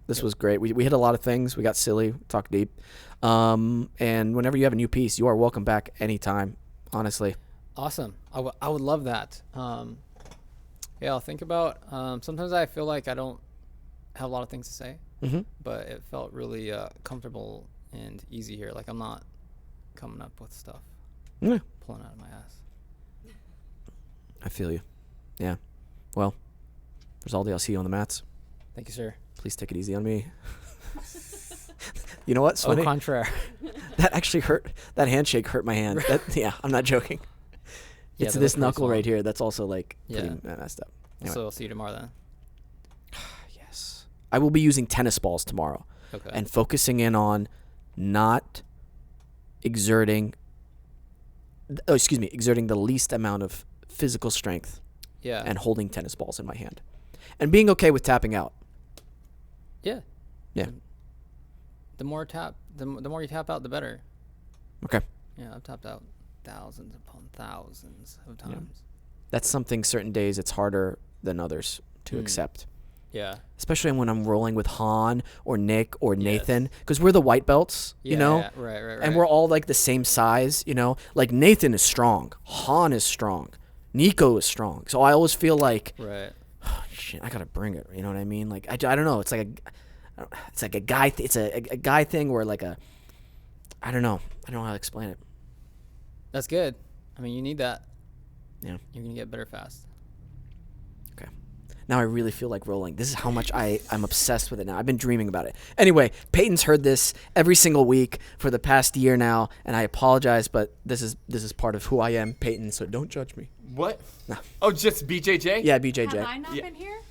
this was great. We hit a lot of things. We got silly, talked deep. And whenever you have a new piece, you are welcome back anytime, honestly. Awesome. I would love that. Yeah, I'll think about, sometimes I feel like I don't have a lot of things to say, but it felt really comfortable and easy here. Like I'm not coming up with stuff, pulling out of my ass. I feel you. Yeah. Well, Rizaldy, I'll see you on the mats. Thank you, sir. Please take it easy on me. You know what? Au contraire. That actually hurt. That handshake hurt my hand. Yeah, I'm not joking. Yeah, It's this knuckle right here that's also like pretty Yeah. messed up. Anyway. So I'll see you tomorrow then. Yes. I will be using tennis balls tomorrow Okay. and focusing in on not exerting the least amount of physical strength and holding tennis balls in my hand and being okay with tapping out. Yeah. Yeah. The more you tap out, the better. Okay. Yeah, I've tapped out thousands upon thousands of times. Yeah. That's something certain days it's harder than others to accept. Yeah. Especially when I'm rolling with Han or Nick or Nathan, because we're the white belts, you know? Yeah, right. And we're all like the same size, you know? Like Nathan is strong. Han is strong. Nico is strong. So I always feel like, oh, shit, I got to bring it. You know what I mean? Like, I don't know. It's like a guy, it's a guy thing or like I don't know. I don't know how to explain it. That's good. I mean, you need that. Yeah. You're going to get better fast. Okay. Now I really feel like rolling. This is how much I'm obsessed with it now. I've been dreaming about it. Anyway, Peyton's heard this every single week for the past year now, and I apologize, but this is part of who I am, Peyton, so don't judge me. What? No. Oh, just BJJ? Yeah, BJJ. Have I not been here?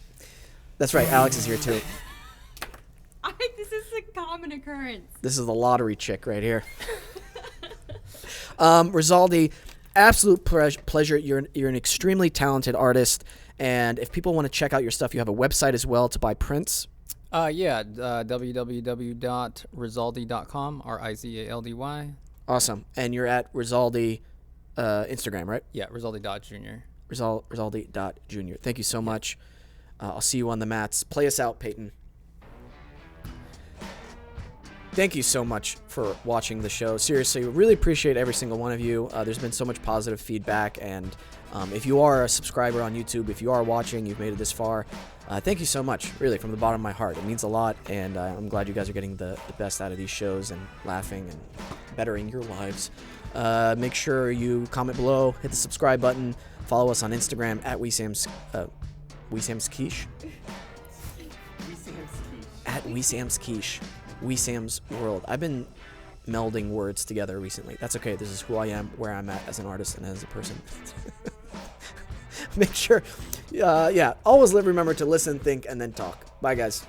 That's right. Alex is here too. This is a common occurrence. This is the lottery chick right here. Rizaldy, absolute pleasure. You're an extremely talented artist, and if people want to check out your stuff, you have a website as well to buy prints. www.rizaldy.com, Rizaldy. Awesome. And you're at Rizaldy Instagram, right? Yeah, Rizaldy.junior. Rizaldy.junior. Thank you so much. I'll see you on the mats. Play us out, Peyton. Thank you so much for watching the show. Seriously, we really appreciate every single one of you. There's been so much positive feedback, and if you are a subscriber on YouTube, if you are watching, you've made it this far, thank you so much, really, from the bottom of my heart. It means a lot, and I'm glad you guys are getting the best out of these shows and laughing and bettering your lives. Make sure you comment below, hit the subscribe button, follow us on Instagram at Wesam's Quiche. At Wesam's Quiche. Wesam's World. I've been melding words together recently. That's okay. This is who I am, where I'm at as an artist and as a person. Make sure, always remember to listen, think, and then talk. Bye, guys.